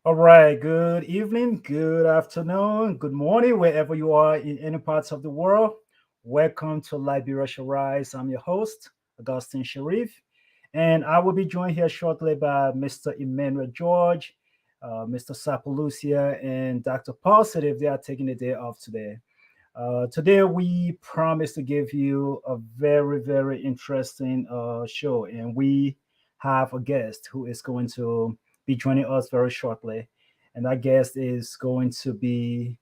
All right, good evening, good afternoon, good morning, wherever you are in any parts of the world. Welcome to Liberia Shall Rise. I'm your host, Augustine Sharif, and I will be joined here shortly by Mr. Emmanuel George, Mr. Sapalucia, and Dr. Positive. They are taking the day off today. Today, we promise to give you a very, very interesting show, and we have a guest who is going to be joining us very shortly. And that guest is going to be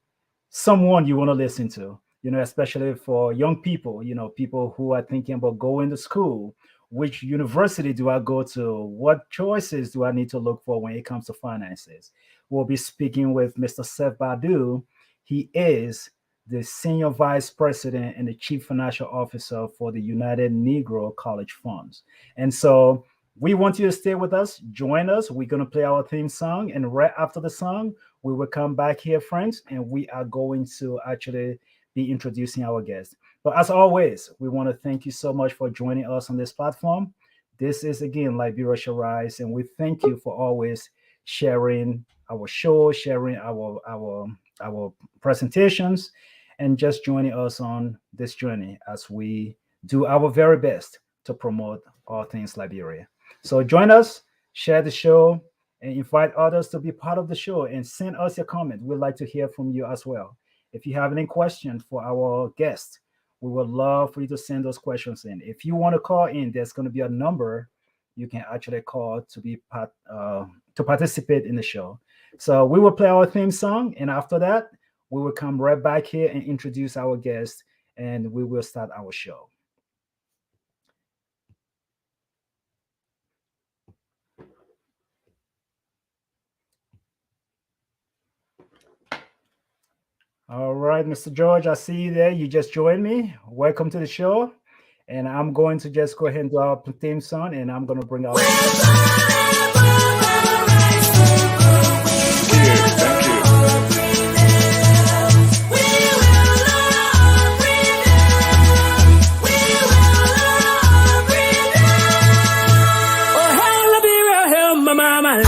someone you want to listen to, especially for young people, people who are thinking about going to school. Which university do I go to? What choices do I need to look for when it comes to finances? We'll be speaking with Mr. Seth Bardu. He is the Senior Vice President and the Chief Financial Officer for the United Negro College Funds. And so we want you to stay with us, join us. We're going to play our theme song. And right after the song, we will come back here, friends, and we are going to actually be introducing our guests. But as always, we want to thank you so much for joining us on this platform. This is, again, Liberia Shall Rise, and we thank you for always sharing our show, sharing our presentations, and just joining us on this journey as we do our very best to promote all things Liberia. So join us, share the show, and invite others to be part of the show and send us your comment. We'd like to hear from you as well. If you have any questions for our guests, we would love for you to send those questions in. If you want to call in, there's going to be a number you can actually call to participate in the show. So we will play our theme song, and after that, we will come right back here and introduce our guest, and we will start our show. All right, Mr. George, I see you there. You just joined me. Welcome to the show. And I'm going to just go ahead and do our theme song, and I'm going to bring out. Mama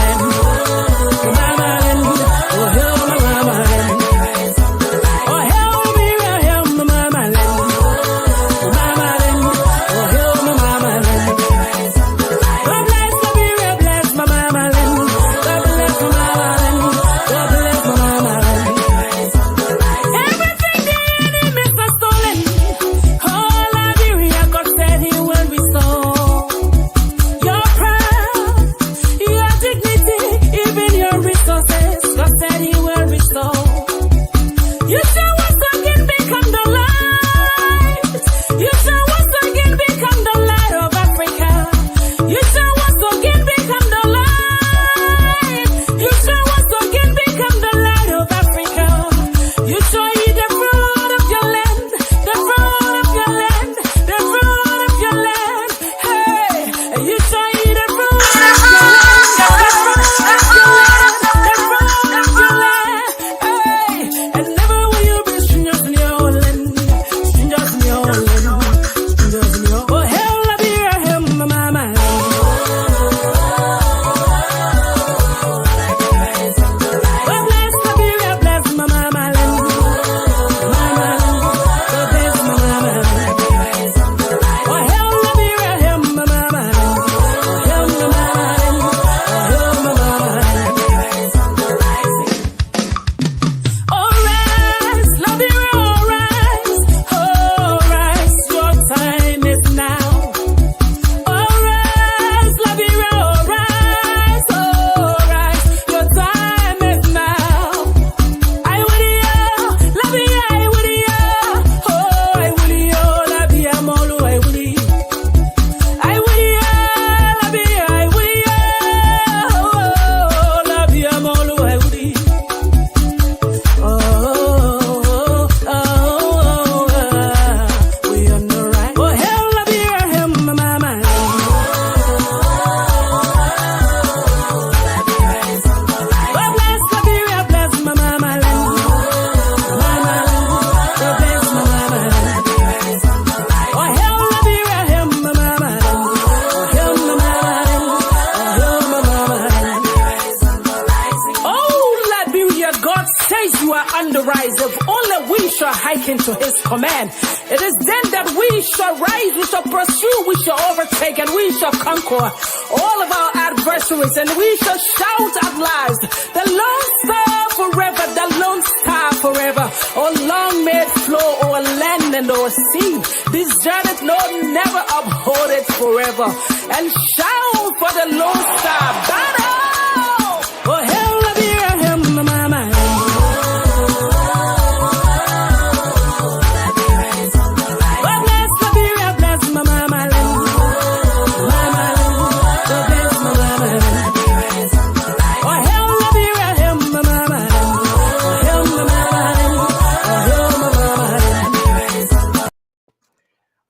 shall rise, if only we shall hearken to his command. It is then that we shall rise, we shall pursue, we shall overtake, and we shall conquer all of our adversaries, and we shall shout at last, the Lone Star forever, the Lone Star forever. Oh, long may it flow o'er land and o'er sea. Desert it, no, never uphold it forever. And shout for the Lone Star battle. Oh, hell, Liberia, him, mama.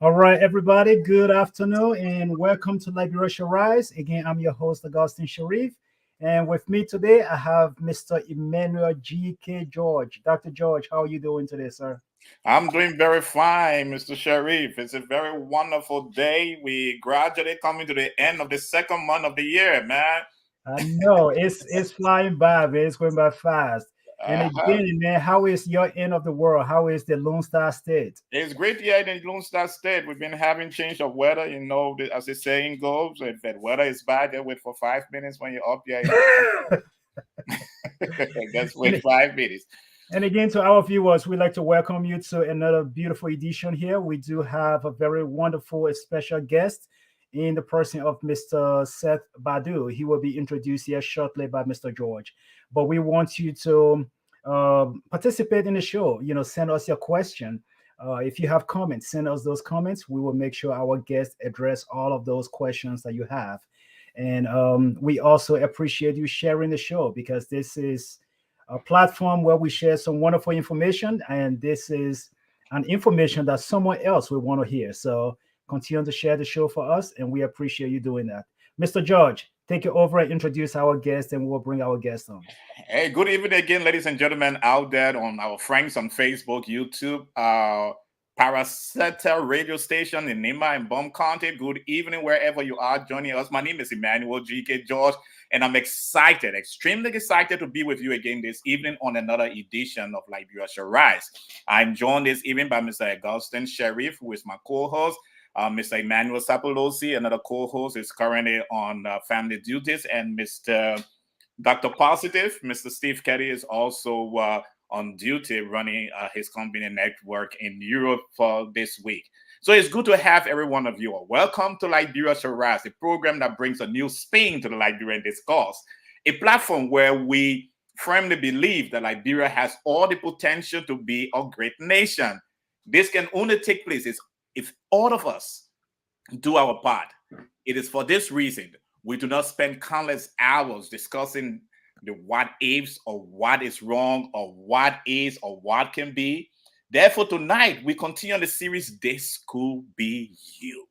All right, everybody, good afternoon and welcome to Liberia Shall Rise. Again, I'm your host, Augustine Sharif. And with me today, I have Mr. Emmanuel G.K. George. Dr. George, how are you doing today, sir? I'm doing very fine, Mr. Sharif. It's a very wonderful day. We gradually coming to the end of the second month of the year, man. I know, it's flying by, man. It's going by fast. And again, man, how is your end of the world? How is the Lone Star State? It's great here in the Lone Star State. We've been having change of weather. You know, as the saying goes, if that weather is bad, you wait for 5 minutes. When you're up here, just wait 5 minutes. And again, to our viewers, we'd like to welcome you to another beautiful edition here. We do have a very wonderful special guest in the person of Mr. Seth Bardu. He will be introduced here shortly by Mr. George. But we want you to participate in the show. You know, send us your question. If you have comments, send us those comments. We will make sure our guests address all of those questions that you have. And we also appreciate you sharing the show, because this is a platform where we share some wonderful information, and this is an information that someone else will want to hear. So continue to share the show for us, and we appreciate you doing that. Mr. George, take it over and introduce our guest, and we'll bring our guest on. Hey, good evening again, ladies and gentlemen out there on our friends on Facebook, YouTube, Paraceta radio station in Nima and Bum County. Good evening, wherever you are joining us. My name is Emmanuel G.K. George, and I'm excited, extremely excited to be with you again this evening on another edition of Liberia Shall Rise. I'm joined this evening by Mr. Augustine Sharif, who is my co-host. Mr. Emmanuel Sapolosi, another co-host, is currently on family duties, and Mr. Dr. Positive, Mr. Steve Kelly, is also on duty running his company network in Europe for this week. So it's good to have every one of you. Welcome to Liberia Shall Rise, a program that brings a new spin to the Liberian discourse, a platform where we firmly believe that Liberia has all the potential to be a great nation. This can only take place if all of us do our part. It is for this reason we do not spend countless hours discussing the what ifs or what is wrong or what is or what can be. Therefore, tonight we continue on the series, This Could Be You.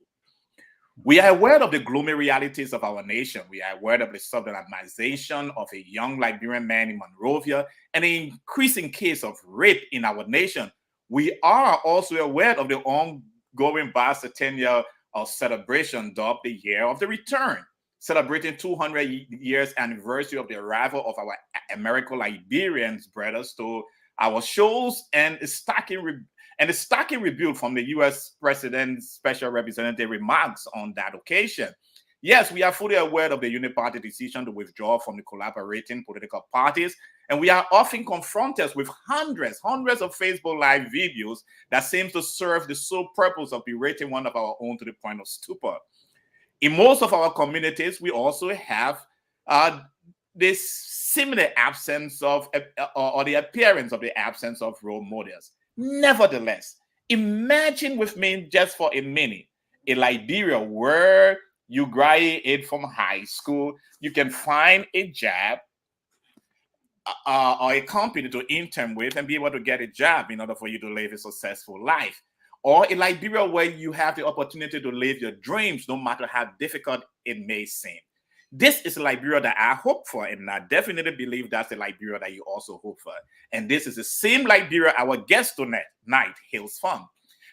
We are aware of the gloomy realities of our nation. We are aware of the sodomization of a young Liberian man in Monrovia and an increasing case of rape in our nation. We are also aware of the ongoing bicentennial celebration dubbed the Year of the Return, celebrating 200 years anniversary of the arrival of our American Liberians brothers to our shows, and a stocking rebuke from the U.S. President's special representative remarks on that occasion. Yes, we are fully aware of the uniparty decision to withdraw from the collaborating political parties, and we are often confronted with hundreds of Facebook Live videos that seems to serve the sole purpose of berating one of our own to the point of stupor. In most of our communities, we also have this similar absence of, or the appearance of the absence of role models. Nevertheless, imagine with me just for a minute, a Liberia where you graduate from high school, you can find a job or a company to intern with and be able to get a job in order for you to live a successful life. Or a Liberia where you have the opportunity to live your dreams, no matter how difficult it may seem. This is a Liberia that I hope for, and I definitely believe that's the Liberia that you also hope for. And this is the same Liberia our guest tonight hails from.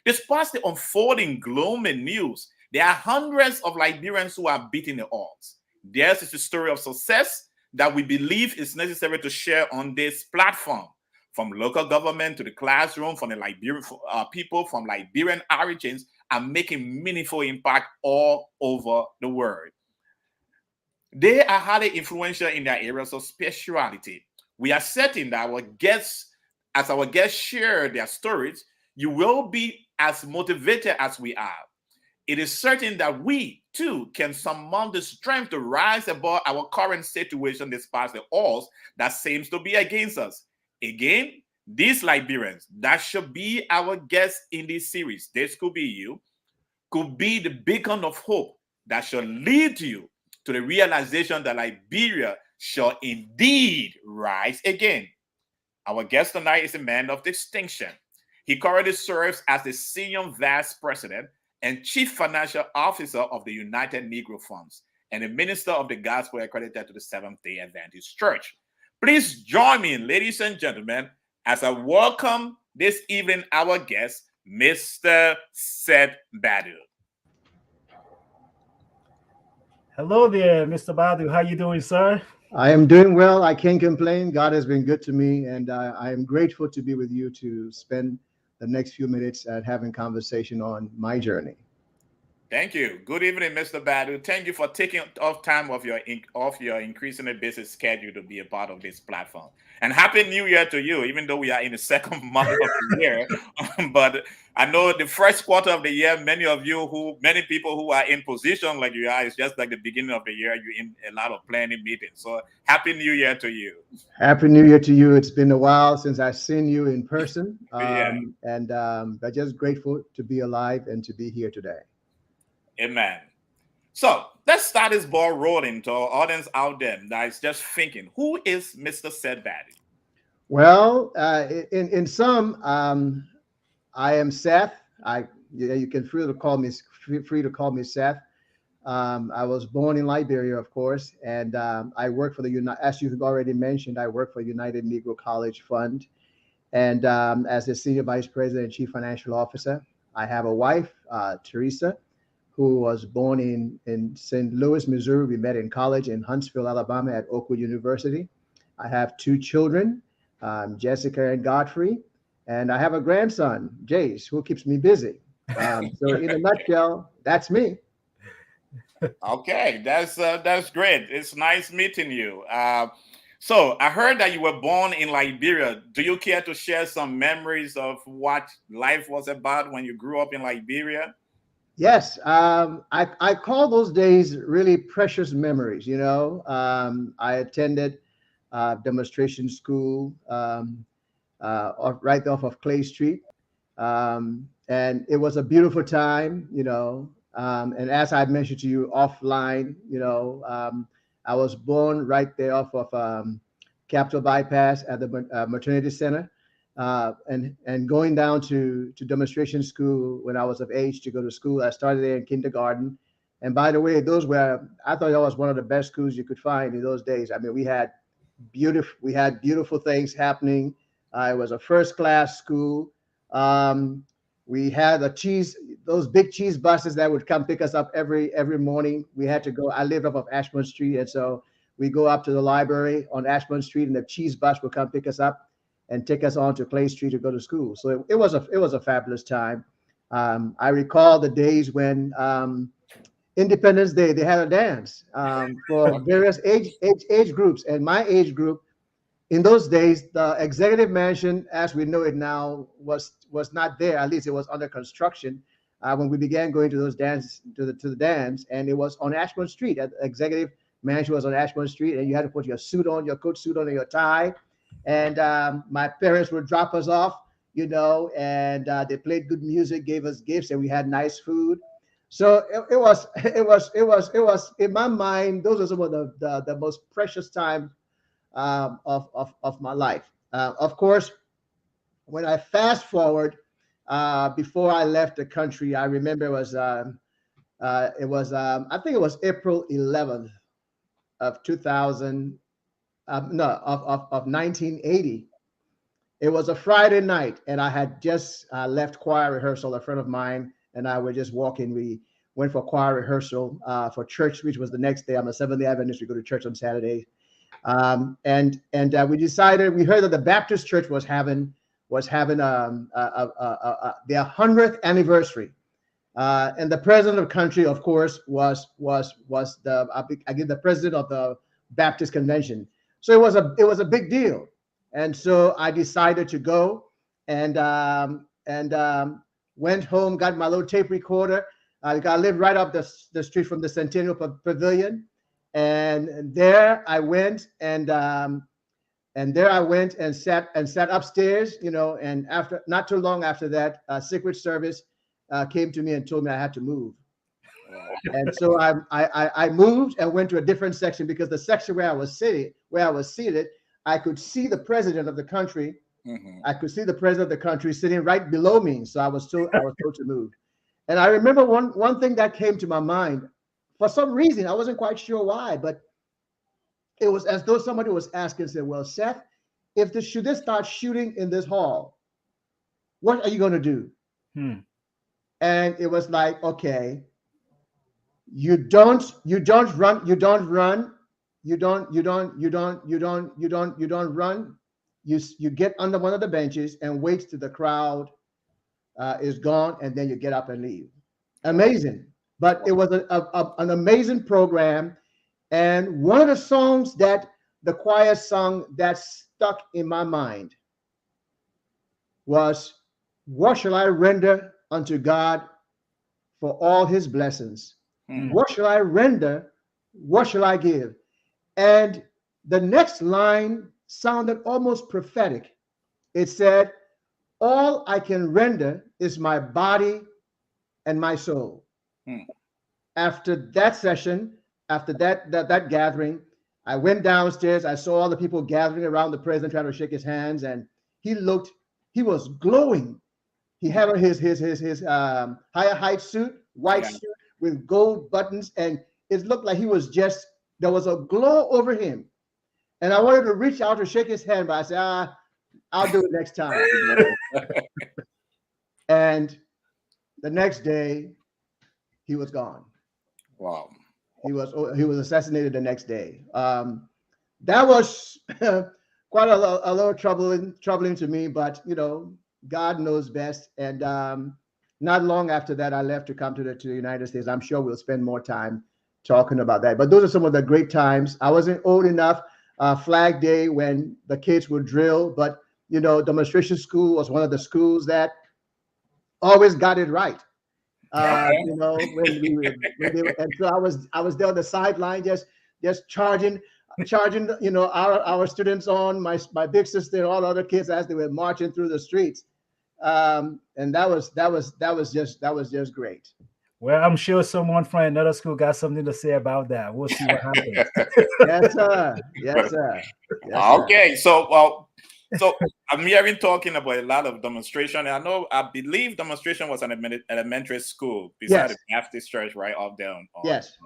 Despite the unfolding gloomy news, there are hundreds of Liberians who are beating the odds. Theirs is a story of success that we believe is necessary to share on this platform. from local government to the classroom, from the Liberian people from Liberian origins, are making meaningful impact all over the world. They are highly influential in their areas of spirituality. We are certain that as our guests share their stories, you will be as motivated as we are. It is certain that we too can summon the strength to rise above our current situation despite the odds that seems to be against us. Again, these Liberians that should be our guests in this series, this could be you, could be the beacon of hope that shall lead you to the realization that Liberia shall indeed rise again. Our guest tonight is a man of distinction. He currently serves as the Senior Vice President and Chief Financial Officer of the United Negro Funds and a Minister of the Gospel accredited to the Seventh-day Adventist Church. Please join me, ladies and gentlemen, as I welcome this evening our guest, Mr. Seth Bardu. Hello there, Mr. Bardu. How you doing, sir? I am doing well. I can't complain. God has been good to me, and I am grateful to be with you to spend the next few minutes at having conversation on my journey. Thank you. Good evening, Mr. Bardu. Thank you for taking off time of your increasingly busy schedule to be a part of this platform. And Happy New Year to you, even though we are in the second month of the year. But I know the first quarter of the year, many people who are in position like you are, it's just like the beginning of the year. You're in a lot of planning meetings. So Happy New Year to you. Happy New Year to you. It's been a while since I've seen you in person. And I'm just grateful to be alive and to be here today. Amen. So let's start this ball rolling to our audience out there that is just thinking, who is Mr. Seth Bardu? Well, in sum, I am Seth. You can free to call me Seth. I was born in Liberia, of course, and I work for as you've already mentioned, I work for United Negro College Fund, and as the Senior Vice President and Chief Financial Officer. I have a wife, Teresa, who was born in St. Louis, Missouri. We met in college in Huntsville, Alabama at Oakwood University. I have two children, Jessica and Godfrey, and I have a grandson, Jace, who keeps me busy. So in a nutshell, that's me. Okay, that's great. It's nice meeting you. So I heard that you were born in Liberia. Do you care to share some memories of what life was about when you grew up in Liberia? Yes, I call those days really precious memories. You know, I attended demonstration school right off of Clay Street, and it was a beautiful time. You know, and as I mentioned to you offline, you know, I was born right there off of Capitol Bypass at the maternity center. And going down to demonstration school when I was of age to go to school. I started there in kindergarten. And by the way, I thought that was one of the best schools you could find in those days. I mean, we had beautiful things happening. It was a first class school. We had those big cheese buses that would come pick us up every morning. We had to go. I lived up of Ashburn Street. And so we go up to the library on Ashburn Street and the cheese bus would come pick us up and take us on to Clay Street to go to school. So it was a fabulous time. I recall the days when Independence Day, they had a dance for various age groups. And my age group, in those days, the executive mansion, as we know it now, was not there. At least it was under construction when we began going to those dance to the dance, and it was on Ashburn Street. The executive mansion was on Ashburn Street, and you had to put your suit on, your coat suit on, and your tie. And my parents would drop us off, you know, and they played good music, gave us gifts, and we had nice food. So it was in my mind, those are some of the most precious time of my life. Of course, when I fast forward, before I left the country, I remember it was I think it was April 11th of 2000. Of 1980. It was a Friday night, and I had just left choir rehearsal. A friend of mine and I were just walking. We went for choir rehearsal for church, which was the next day. I'm a Seventh-day Adventist. We go to church on Saturday. We decided, we heard that the Baptist church was having their 100th anniversary. And the president of the country, of course, was the president of the Baptist convention. So it was a big deal. And so I decided to go and went home, got my little tape recorder. I lived right up the street from the Centennial Pavilion. And there I went and sat upstairs, and after not too long after that, Secret Service came to me and told me I had to move. And so I moved and went to a different section, because the section where I was seated, I could see the president of the country. Mm-hmm. I could see the president of the country sitting right below me. So I was told to move. And I remember one thing that came to my mind. For some reason, I wasn't quite sure why, but it was as though somebody was asking, said, well, Seth, should they start shooting in this hall, what are you going to do? And it was like, okay, you don't run. You get under one of the benches and wait till the crowd is gone, and then you get up and leave. Amazing. But it was an amazing program. And one of the songs that the choir sung that stuck in my mind was, what shall I render unto God for all his blessings? What shall I render? What shall I give? And the next line sounded almost prophetic. It said, all I can render is my body and my soul. After that session, after that gathering, I went downstairs. I saw all the people gathering around the president, trying to shake his hands, and he was glowing. He had on his higher height suit, white suit with gold buttons, and it looked like there was a glow over him. And I wanted to reach out to shake his hand, but I said, I'll do it next time. And the next day, he was gone. Wow. He was assassinated the next day. That was quite a little troubling to me, but God knows best. And not long after that, I left to come to the United States. I'm sure we'll spend more time talking about that. But those are some of the great times. I wasn't old enough. Flag Day, when the kids would drill, but demonstration school was one of the schools that always got it right. And so I was there on the sideline, just charging, our students on, my big sister and all the other kids as they were marching through the streets. And that was just great. Well, I'm sure someone from another school got something to say about that. We'll see what happens. Yes, sir. Yes, sir. Okay, so I'm hearing talking about a lot of demonstration. I believe demonstration was an elementary school beside the Baptist church right off there. Yes.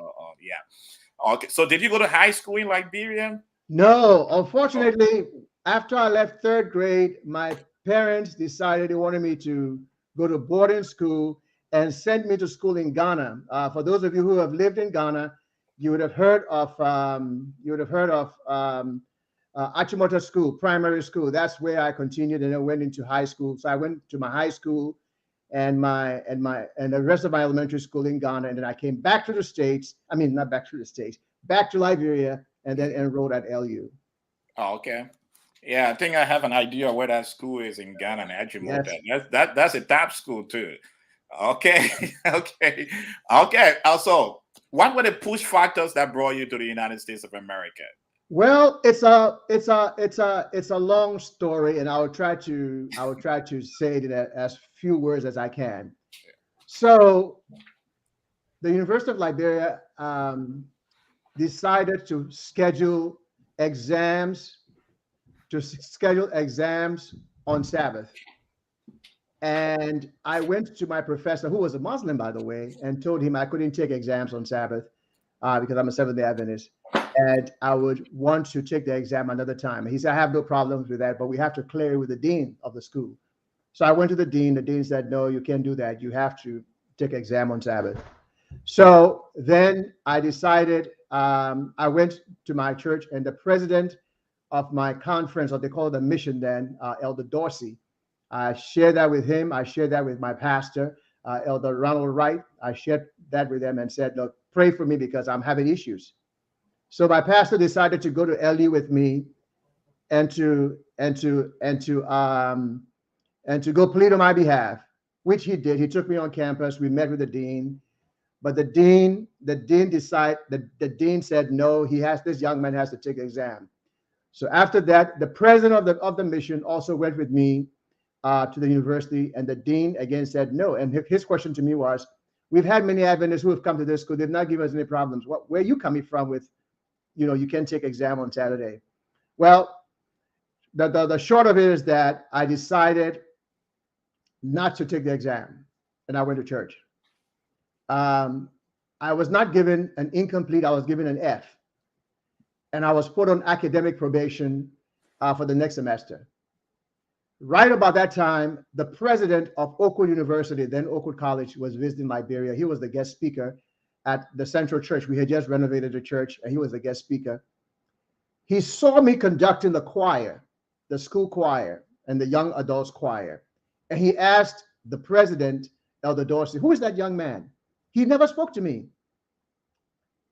Okay, so did you go to high school in Liberia? No, unfortunately, after I left third grade, my parents decided they wanted me to go to boarding school and sent me to school in Ghana. For those of you who have lived in Ghana, you would have heard of Achimota School, primary school. That's where I continued, and I went into high school. So I went to my high school and the rest of my elementary school in Ghana, and then I came back to the States. I mean, not back to the States, back to Liberia, and then enrolled at LU. Oh, okay. Yeah, I think I have an idea where that school is in Ghana, Achimota. Yes. That's a top school too. Okay, okay. Also, what were the push factors that brought you to the United States of America? Well, it's a long story, and I will try to say it in as few words as I can. So, the University of Liberia decided to schedule exams on Sabbath. And I went to my professor, who was a Muslim, by the way, and told him I couldn't take exams on Sabbath because I'm a Seventh-day Adventist, and I would want to take the exam another time. And he said, I have no problems with that, but we have to clear it with the dean of the school. So I went to the dean. The dean said, no, you can't do that. You have to take exam on Sabbath. So then I decided I went to my church, and the president of my conference, or they call it the mission then, Elder Dorsey, I shared that with him. I shared that with my pastor, Elder Ronald Wright. I shared that with them and said, look, pray for me because I'm having issues. So my pastor decided to go to LU with me and to go plead on my behalf, which he did. He took me on campus. We met with the dean, but the dean said no. This young man has to take an exam. So after that, the president of the mission also went with me to the university, and the dean again said no. And his question to me was, we've had many Adventists who have come to this school. They've not given us any problems. Where are you coming from with, you can take exam on Saturday? Well, the short of it is that I decided not to take the exam, and I went to church. I was not given an incomplete. I was given an F, and I was put on academic probation for the next semester. Right about that time, the president of Oakwood University, then Oakwood College, was visiting Liberia. He was the guest speaker at the Central Church. We had just renovated the church, and he was the guest speaker. He saw me conducting the choir, the school choir, and the young adults choir. And he asked the president, Elder Dorsey, who is that young man? He never spoke to me.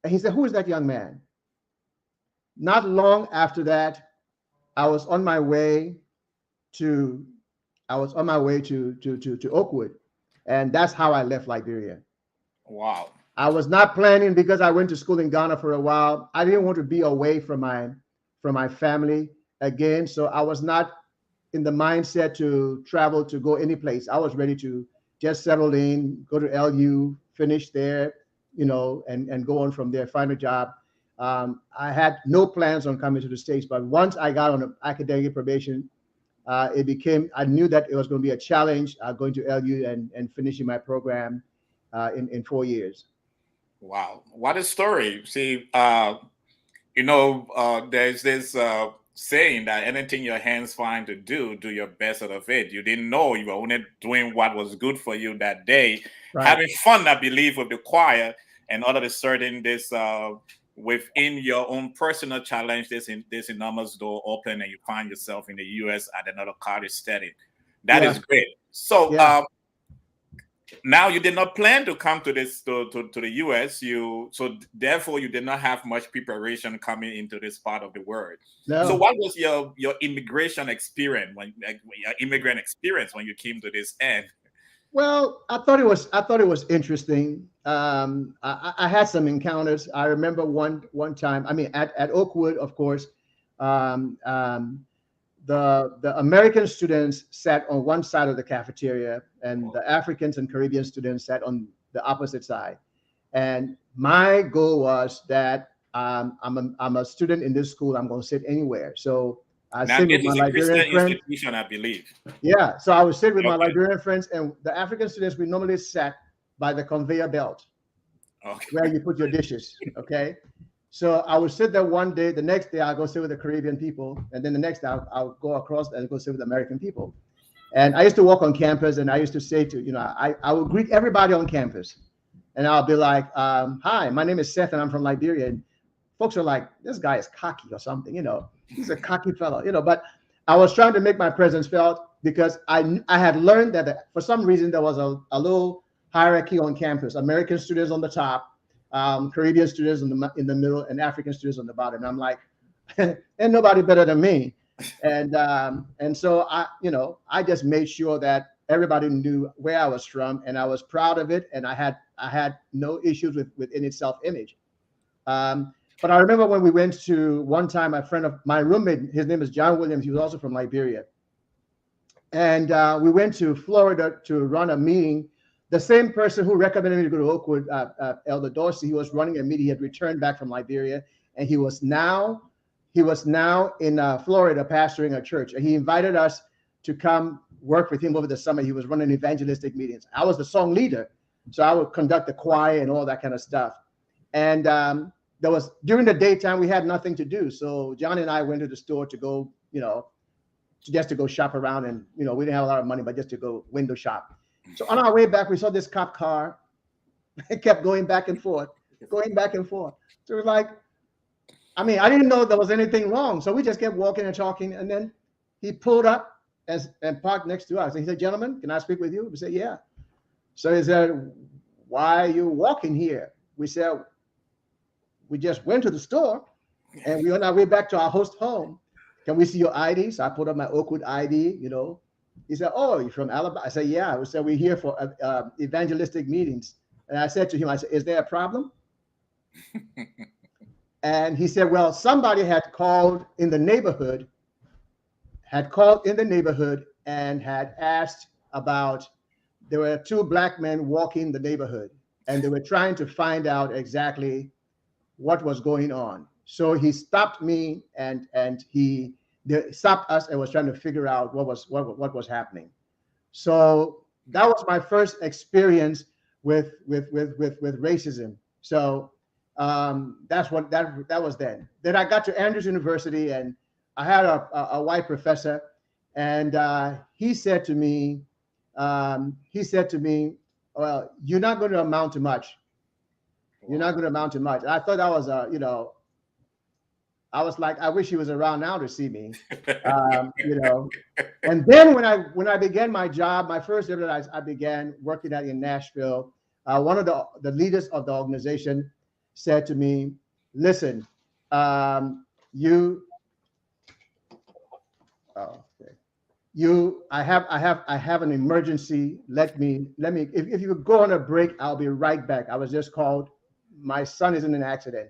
And he said, who is that young man? Not long after that, I was on my way to Oakwood. And that's how I left Liberia. Wow. I was not planning, because I went to school in Ghana for a while. I didn't want to be away from my family again. So I was not in the mindset to travel, to go any place. I was ready to just settle in, go to LU, finish there, and go on from there, find a job. I had no plans on coming to the States, but once I got on academic probation, I knew that it was going to be a challenge going to LU and finishing my program in 4 years. Wow, what a story. See, there's this saying that anything your hands find to do your best out of it. You didn't know you were only doing what was good for you that day, right. Having fun, I believe, with the choir, and all of a sudden this within your own personal challenge, this enormous door open, and you find yourself in the U.S. at another college setting. That is great. So now you did not plan to come to the U.S. So therefore you did not have much preparation coming into this part of the world. No. So what was your immigration experience your immigrant experience when you came to this end? Well, I thought it was interesting. I had some encounters. I remember one time. I mean, at Oakwood, of course, the American students sat on one side of the cafeteria, and the Africans and Caribbean students sat on the opposite side. And my goal was that I'm a student in this school. I'm going to sit anywhere. So I sit with my Liberian friends. I believe. Yeah, so I would sit with my Liberian friends, and the African students, we normally sat by the conveyor belt, where you put your dishes. Okay. So I would sit there one day. The next day, I'll go sit with the Caribbean people. And then the next day, I'll go across and go sit with the American people. And I used to walk on campus, and I used to say I would greet everybody on campus. And I'll be like, hi, my name is Seth, and I'm from Liberia. And folks are like, this guy is cocky or something, he's a cocky fellow, but I was trying to make my presence felt, because I had learned that for some reason there was a little hierarchy on campus. American students on the top, Caribbean students in the middle, and African students on the bottom. And I'm like, ain't nobody better than me. And so I just made sure that everybody knew where I was from, and I was proud of it. And I had no issues with any self-image. But I remember when we went to one time, a friend of my roommate, his name is John Williams. He was also from Liberia. And we went to Florida to run a meeting. The same person who recommended me to go to Oakwood, Elder Dorsey, he was running a meeting. He had returned back from Liberia, and he was now in Florida pastoring a church. And he invited us to come work with him over the summer. He was running evangelistic meetings. I was the song leader, so I would conduct the choir and all that kind of stuff. And during the daytime, we had nothing to do. So John and I went to the store to go, just to go shop around. And, we didn't have a lot of money, but just to go window shop. So on our way back, we saw this cop car. It kept going back and forth. going back and forth. So it was like, I mean, I didn't know there was anything wrong. So we just kept walking and talking. And then he pulled up and parked next to us. And he said, gentlemen, can I speak with you? We said, yeah. So he said, why are you walking here? We said, we just went to the store and we're on our way back to our host home. Can we see your ID? So I put up my Oakwood ID, you know. He said, oh, you're from Alabama? I said, yeah. We said, we're here for evangelistic meetings. And I said to him, I said, is there a problem? And he said, well, somebody had called in the neighborhood and had asked about, there were 2 black men walking the neighborhood and they were trying to find out exactly what was going on. So he stopped me and he stopped us and was trying to figure out what was happening. So that was my first experience with racism. So that's what that was then. Then I got to Andrews University and I had a white professor, and he said to me, well, you're not going to amount to much. You're not going to amount to much. And I thought that was you know, I was like, I wish he was around now to see me, you know. And then when I began my job, my first job that I began working at in Nashville, one of the leaders of the organization said to me, "Listen, I have an emergency. Let me. If you could go on a break, I'll be right back. I was just called. My son is in an accident."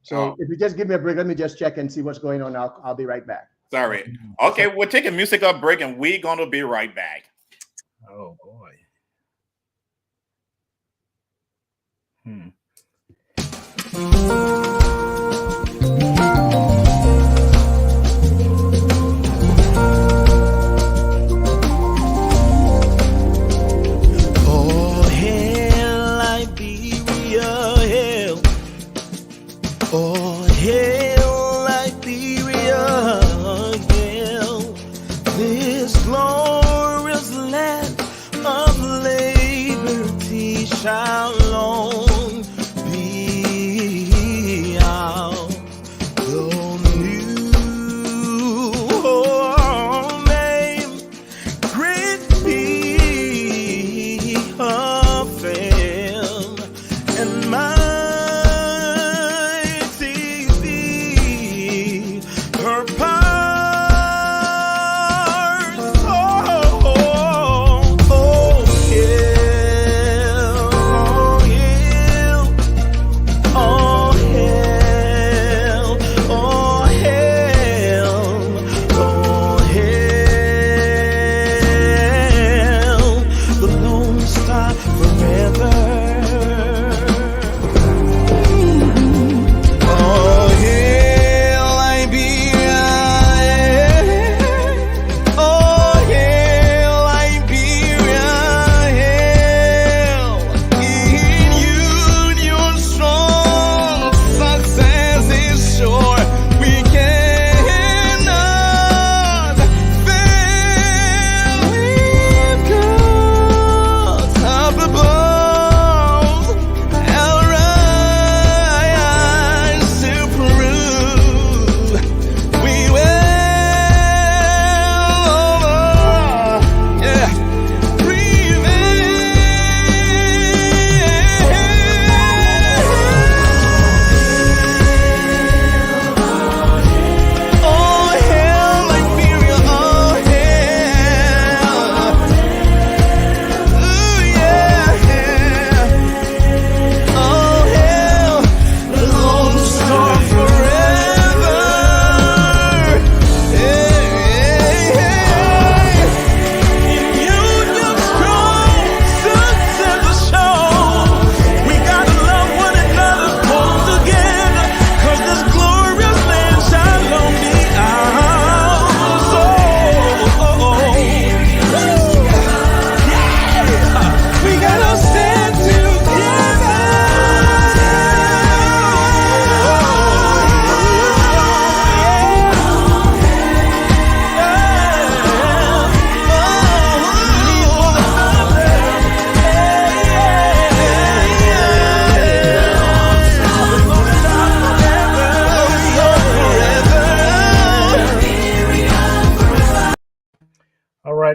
So if you just give me a break, let me just check and see what's going on. I'll be right back. Sorry. Okay, we'll take a musical break and we're going to be right back. Oh, boy. Oh, hail Liberia, hail. Oh, hail Liberia, hail. This glorious land of liberty shall long be ours. The new home name, great be her fame, and mighty be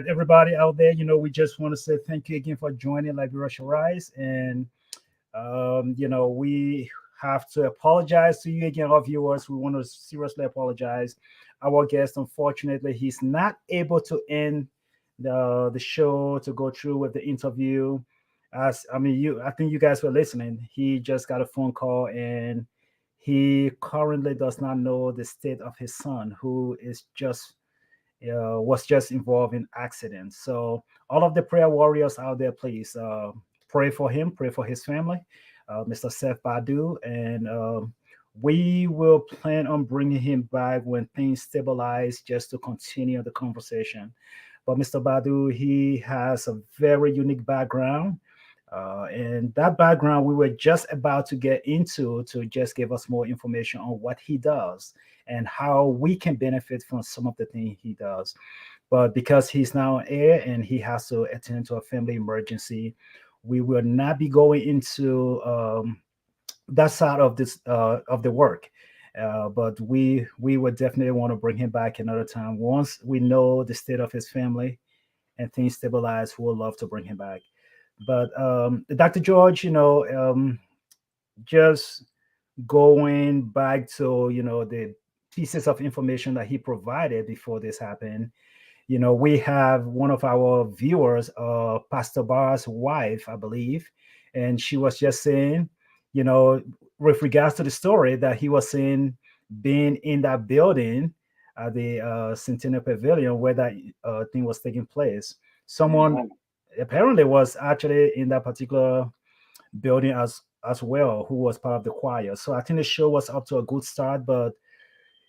right, everybody out there, we just want to say thank you again for joining Liberia Shall Rise. And, we have to apologize to you again, our viewers. We want to seriously apologize. Our guest, unfortunately, he's not able to end the show to go through with the interview. I think you guys were listening. He just got a phone call, and he currently does not know the state of his son, who is just was just involved in accidents. So all of the prayer warriors out there, please pray for him, pray for his family, Mr. Seth Bardu, and we will plan on bringing him back when things stabilize, just to continue the conversation. But Mr. Badu, he has a very unique background. And that background we were just about to get into to just give us more information on what he does and how we can benefit from some of the things he does. But because he's now on air and he has to attend to a family emergency, we will not be going into that side of this of the work. But we would definitely want to bring him back another time once we know the state of his family and things stabilize. We'll love to bring him back. But Dr. George, just going back to the pieces of information that he provided before this happened. We have one of our viewers, Pastor Barr's wife, I believe, and she was just saying, with regards to the story that he was saying, being in that building at the Centennial Pavilion where that thing was taking place. Someone apparently was actually in that particular building as well, who was part of the choir. So I think the show was up to a good start, but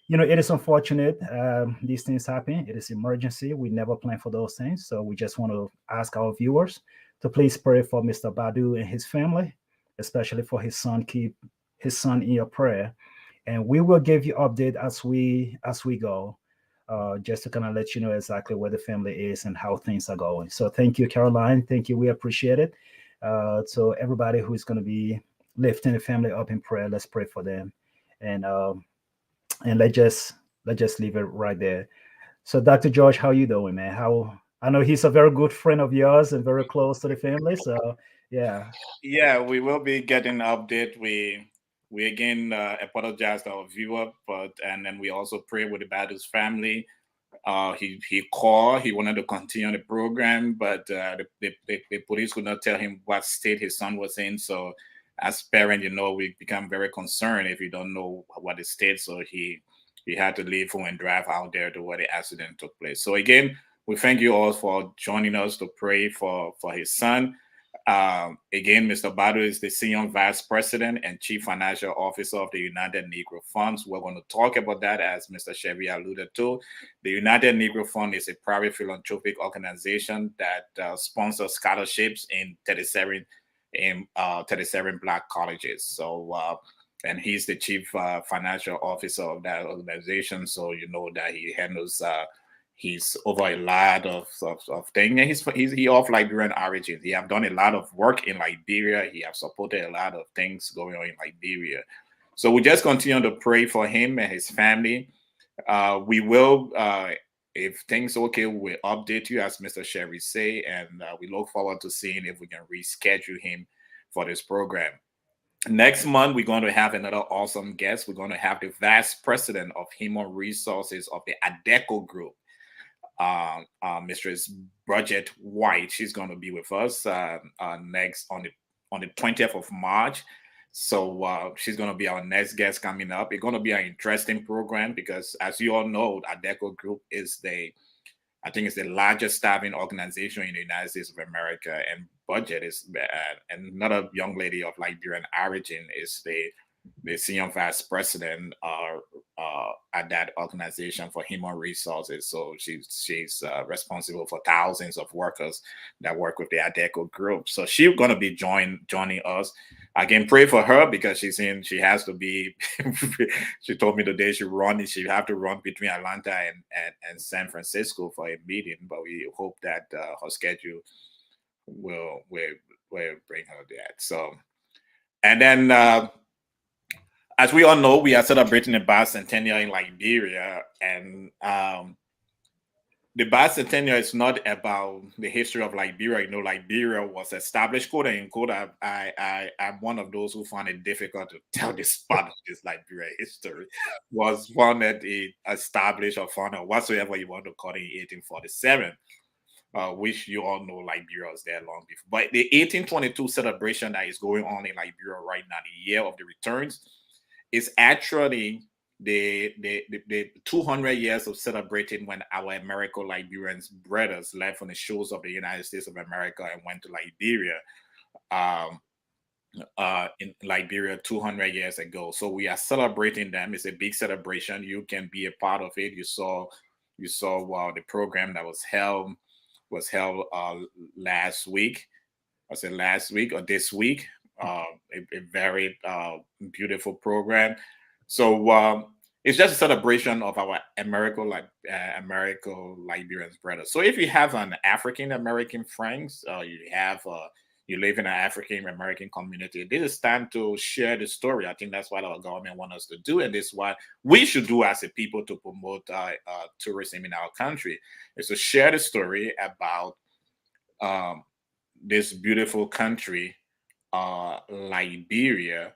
it is unfortunate. These things happen. It is emergency. We never plan for those things. So we just want to ask our viewers to please pray for Mr. Badu and his family, especially for his son. Keep his son in your prayer, and we will give you update as we go, just to kind of let you know exactly where the family is and how things are going. So thank you, Caroline. Thank you. We appreciate it. So everybody who's going to be lifting the family up in prayer, let's pray for them, and let's just leave it right there. So Dr. George, how you doing, man? How I know he's a very good friend of yours and very close to the family. So yeah. Yeah, we will be getting an update. We again apologize to our viewer, and then we also pray with about his family. He called. He wanted to continue the program, but the police could not tell him what state his son was in. So, as parents, we become very concerned if you don't know what the state. So he had to leave home and drive out there to where the accident took place. So again, we thank you all for joining us to pray for his son. Again, Mr. Bardu is the Senior Vice President and Chief Financial Officer of the United Negro Funds. We're going to talk about that, as Mr. Chevy alluded to. The United Negro Fund is a private philanthropic organization that sponsors scholarships in 37 Black colleges. So, and he's the Chief Financial Officer of that organization. So you know that he handles. He's over a lot of things. And he of Liberian origin. He have done a lot of work in Liberia. He have supported a lot of things going on in Liberia. So we just continue to pray for him and his family. We will, if things okay, we'll update you, as Mr. Sherry say, and we look forward to seeing if we can reschedule him for this program. Next month, we're going to have another awesome guest. We're going to have the Vice President of Human Resources of the ADECO Group, Mistress Bridget White. She's going to be with us next on the 20th of March. So she's going to be our next guest coming up. It's going to be an interesting program because, as you all know, ADECO Group is I think it's the largest staffing organization in the United States of America, and Budget is and another young lady of Liberian origin is the Senior Vice President at that organization for human resources. So she's responsible for thousands of workers that work with the ADECO Group. So she's going to be joining us. I can pray for her because she has to be, she told me today she have to run between Atlanta and San Francisco for a meeting, but we hope that her schedule will bring her that. So, and then as we all know, we are celebrating the bicentennial in Liberia, and the bicentennial is not about the history of Liberia. Liberia was established, quote unquote. I'm one of those who find it difficult to tell this part of this Liberia history. Was founded, established, or founded, or whatsoever you want to call it, in 1847. Which you all know Liberia was there long before. But the 1822 celebration that is going on in Liberia right now, the year of the returns, is actually the 200 years of celebrating when our American Liberians brothers left on the shores of the United States of America and went to Liberia, in Liberia 200 years ago. So we are celebrating them. It's a big celebration. You can be a part of it. You saw the program that was held last week. I said last week or this week. A very beautiful program. So it's just a celebration of our American Liberians brothers. So if you have an African American friends, you live in an African American community, this is time to share the story. I think that's what our government wants us to do, and this is what we should do as a people to promote tourism in our country, is to share the story about this beautiful country, Liberia,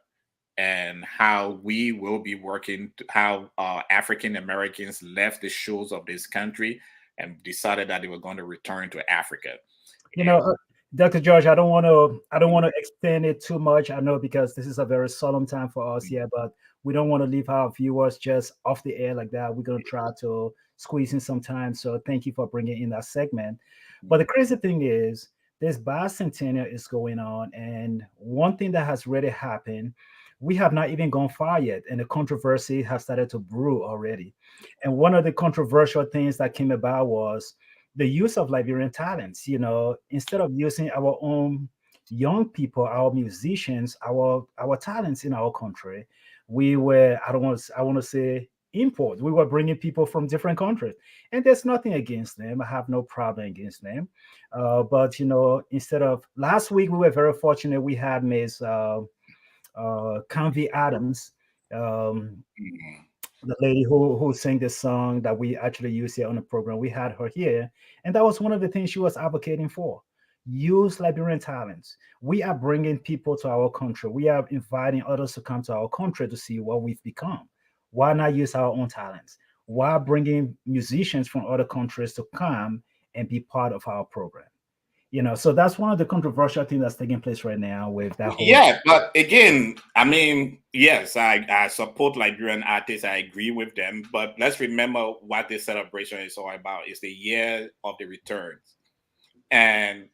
and how we will be working, how African Americans left the shores of this country and decided that they were going to return to Africa. Dr. George, I don't want to extend it too much. I know because this is a very solemn time for us here, but we don't want to leave our viewers just off the air like that. We're going to try to squeeze in some time. So thank you for bringing in that segment. But the crazy thing is, this bicentennial is going on, and one thing that has really happened, we have not even gone far yet, and the controversy has started to brew already. And one of the controversial things that came about was the use of Liberian talents. Instead of using our own young people, our musicians, our talents in our country, we were, I want to say import. We were bringing people from different countries, and there's nothing against them. I have no problem against them. But instead of last week, we were very fortunate. We had Miss Canvey Adams, the lady who sang the song that we actually use here on the program. We had her here, and that was one of the things she was advocating for. Use Liberian talents. We are bringing people to our country. We are inviting others to come to our country to see what we've become. Why not use our own talents? Why bringing musicians from other countries to come and be part of our program? So that's one of the controversial things that's taking place right now with that whole. Yeah, but again, I mean, yes, I support Liberian artists. I agree with them, but let's remember what this celebration is all about. It's the year of the returns, and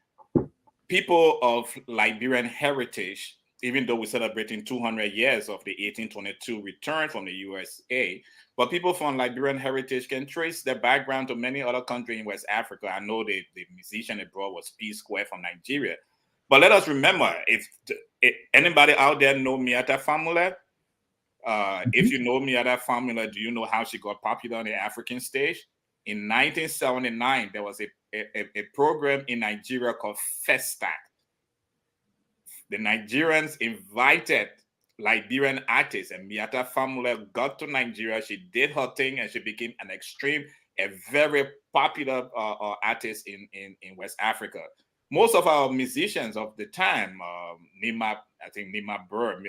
people of Liberian heritage, even though we're celebrating 200 years of the 1822 return from the USA, but people from Liberian heritage can trace their background to many other countries in West Africa. I know the musician they brought was P Square from Nigeria. But let us remember, if anybody out there know Miata Famula, if you know Miata Famula, do you know how she got popular on the African stage? In 1979, there was a program in Nigeria called Festa. The Nigerians invited Liberian artists, and Miata Famula got to Nigeria. She did her thing, and she became a very popular artist in West Africa. Most of our musicians of the time, Nima Burr,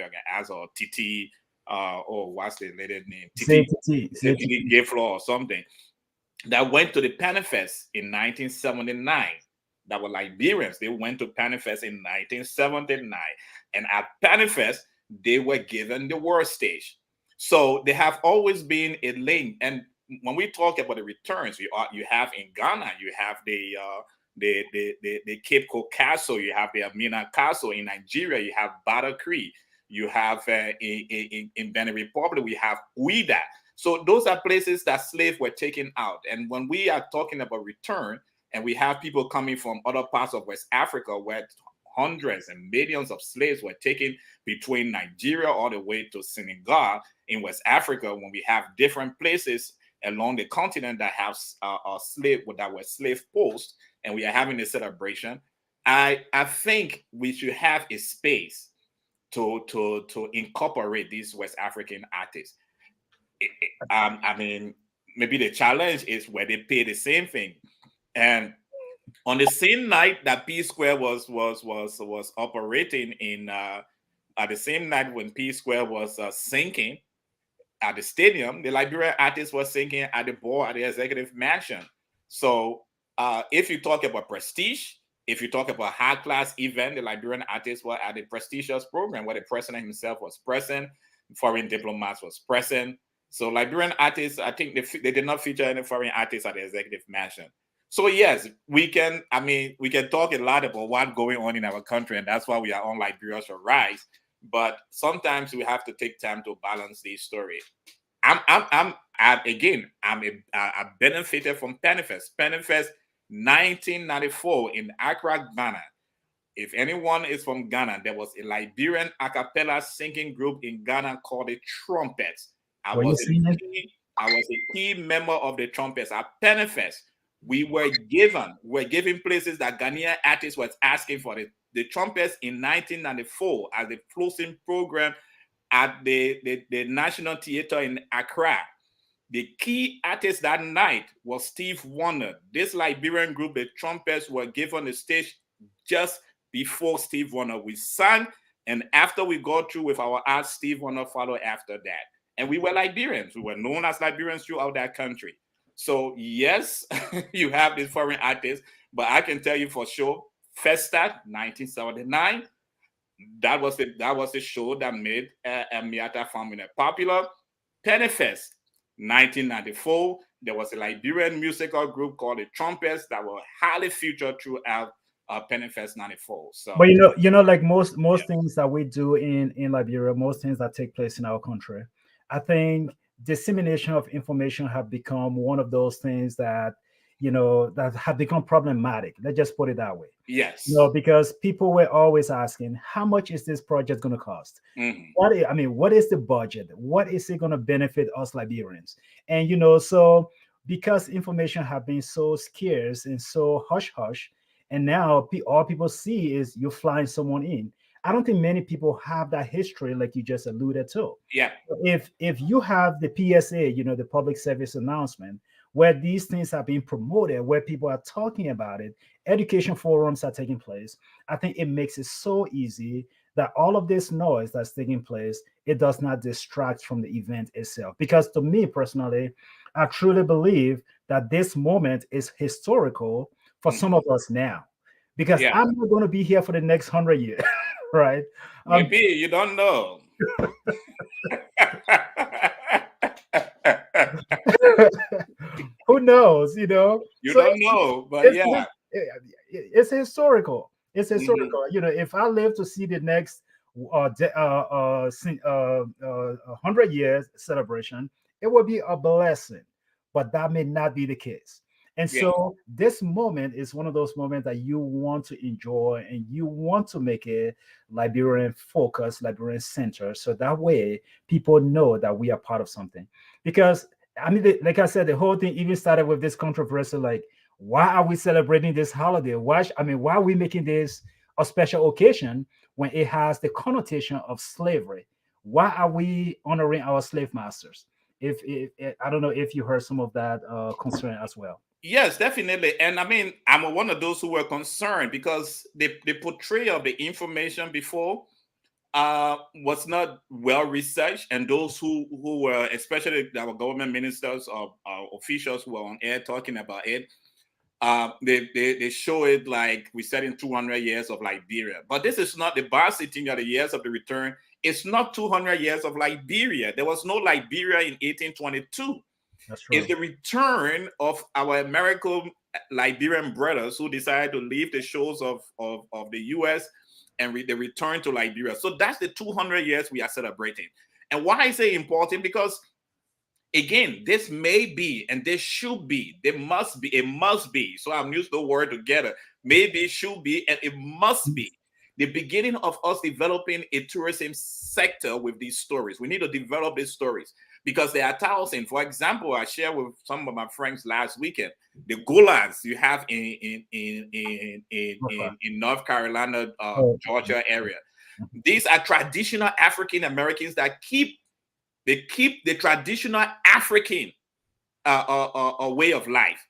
or Titi, what's the lady name? Titi Gayflow or something, that went to the Panifest in 1979. That were Liberians. They went to Panifest in 1979. And at Panifest, they were given the world stage. So they have always been a link. And when we talk about the returns, you have in Ghana, you have the Cape Coast Castle, you have the Amina Castle. In Nigeria, you have Badakri. You have in Benin Republic, we have Ouida. So those are places that slaves were taken out. And when we are talking about return, and we have people coming from other parts of West Africa where hundreds and millions of slaves were taken between Nigeria all the way to Senegal in West Africa, when we have different places along the continent that have that were slave posts, and we are having a celebration. I think we should have a space to incorporate these West African artists. I mean, maybe the challenge is where they pay the same thing. And on the same night that P Square was operating in, at the same night when P Square was sinking at the stadium, the Liberian artists were singing at the board at the executive mansion. So if you talk about prestige, if you talk about high class event, the Liberian artists were at a prestigious program where the president himself was present, foreign diplomats was present. So Liberian artists, I think they did not feature any foreign artists at the executive mansion. So yes, we can talk a lot about what's going on in our country, and that's why we are on Liberia Shall Rise. But sometimes we have to take time to balance these stories. I benefited from Penifest. Penifest 1994 in Accra, Ghana. If anyone is from Ghana, there was a Liberian a cappella singing group in Ghana called the Trumpets. I was a key member of the Trumpets at Penifest. We were given places that Ghanaian artists was asking for. The Trumpets in 1994 as the closing program at the National Theatre in Accra. The key artist that night was Steve Wonder. This Liberian group, the Trumpets, were given the stage just before Steve Wonder. We sang, and after we got through with our art, Steve Wonder followed after that. And we were Liberians. We were known as Liberians throughout that country. So yes, you have these foreign artists, but I can tell you for sure, Festa 1979, that was the show that made Miata Famine popular. Penifest 1994, there was a Liberian musical group called the Trumpets that were highly featured throughout Penifest 94. So, but like most things that we do in Liberia, most things that take place in our country, I think dissemination of information have become one of those things that that have become problematic. Let's just put it that way. Yes. Because people were always asking, how much is this project going to cost? Mhm. What is the budget? What is it going to benefit us Liberians? And so because information have been so scarce and so hush hush, and now all people see is you flying someone in. I don't think many people have that history like you just alluded to. Yeah. If you have the PSA, the public service announcement, where these things are being promoted, where people are talking about it, education forums are taking place, I think it makes it so easy that all of this noise that's taking place, it does not distract from the event itself. Because to me personally, I truly believe that this moment is historical for some of us now. Because I'm not going to be here for the next 100 years, right? Maybe you don't know. Who knows? You don't know, but it's historical. It's historical. If I live to see the next 100 years celebration, it will be a blessing. But that may not be the case. And so this moment is one of those moments that you want to enjoy and you want to make it Liberian focus, Liberian center. So that way people know that we are part of something. Because like I said, the whole thing even started with this controversy, like, why are we celebrating this holiday? Why are we making this a special occasion when it has the connotation of slavery? Why are we honoring our slave masters? If I don't know if you heard some of that concern as well. Yes, definitely. And I'm one of those who were concerned because the portrayal of the information before was not well researched, and those who were, especially our government ministers or officials who were on air talking about it, they show it like we said in 200 years of Liberia. But this is not the bar sitting at the years of the return. It's not 200 years of Liberia. There was no Liberia in 1822. That's true. It's the return of our American Liberian brothers who decided to leave the shores of the U.S. and they return to Liberia. So that's the 200 years we are celebrating. And why is it important? Because, again, this may be, and this should be, it must be. So I'm using the word together. Maybe, should be, and it must be the beginning of us developing a tourism sector with these stories. We need to develop these stories because there are thousands. For example, I shared with some of my friends last weekend, the Golans you have in North Carolina, Georgia area. These are traditional African Americans that keep the traditional African a way of life,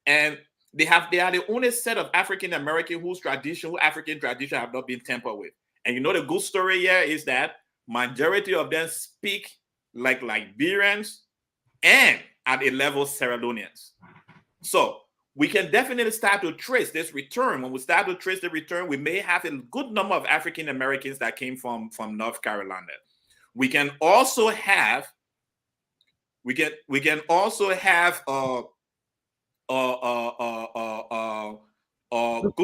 and they are the only set of African American whose African tradition have not been tampered with. And you know the good story here is that majority of them speak like Liberians and at a level Sierra Leoneans. So we can definitely start to trace this return. When we start to trace the return, we may have a good number of African Americans that came from North Carolina. We can also have good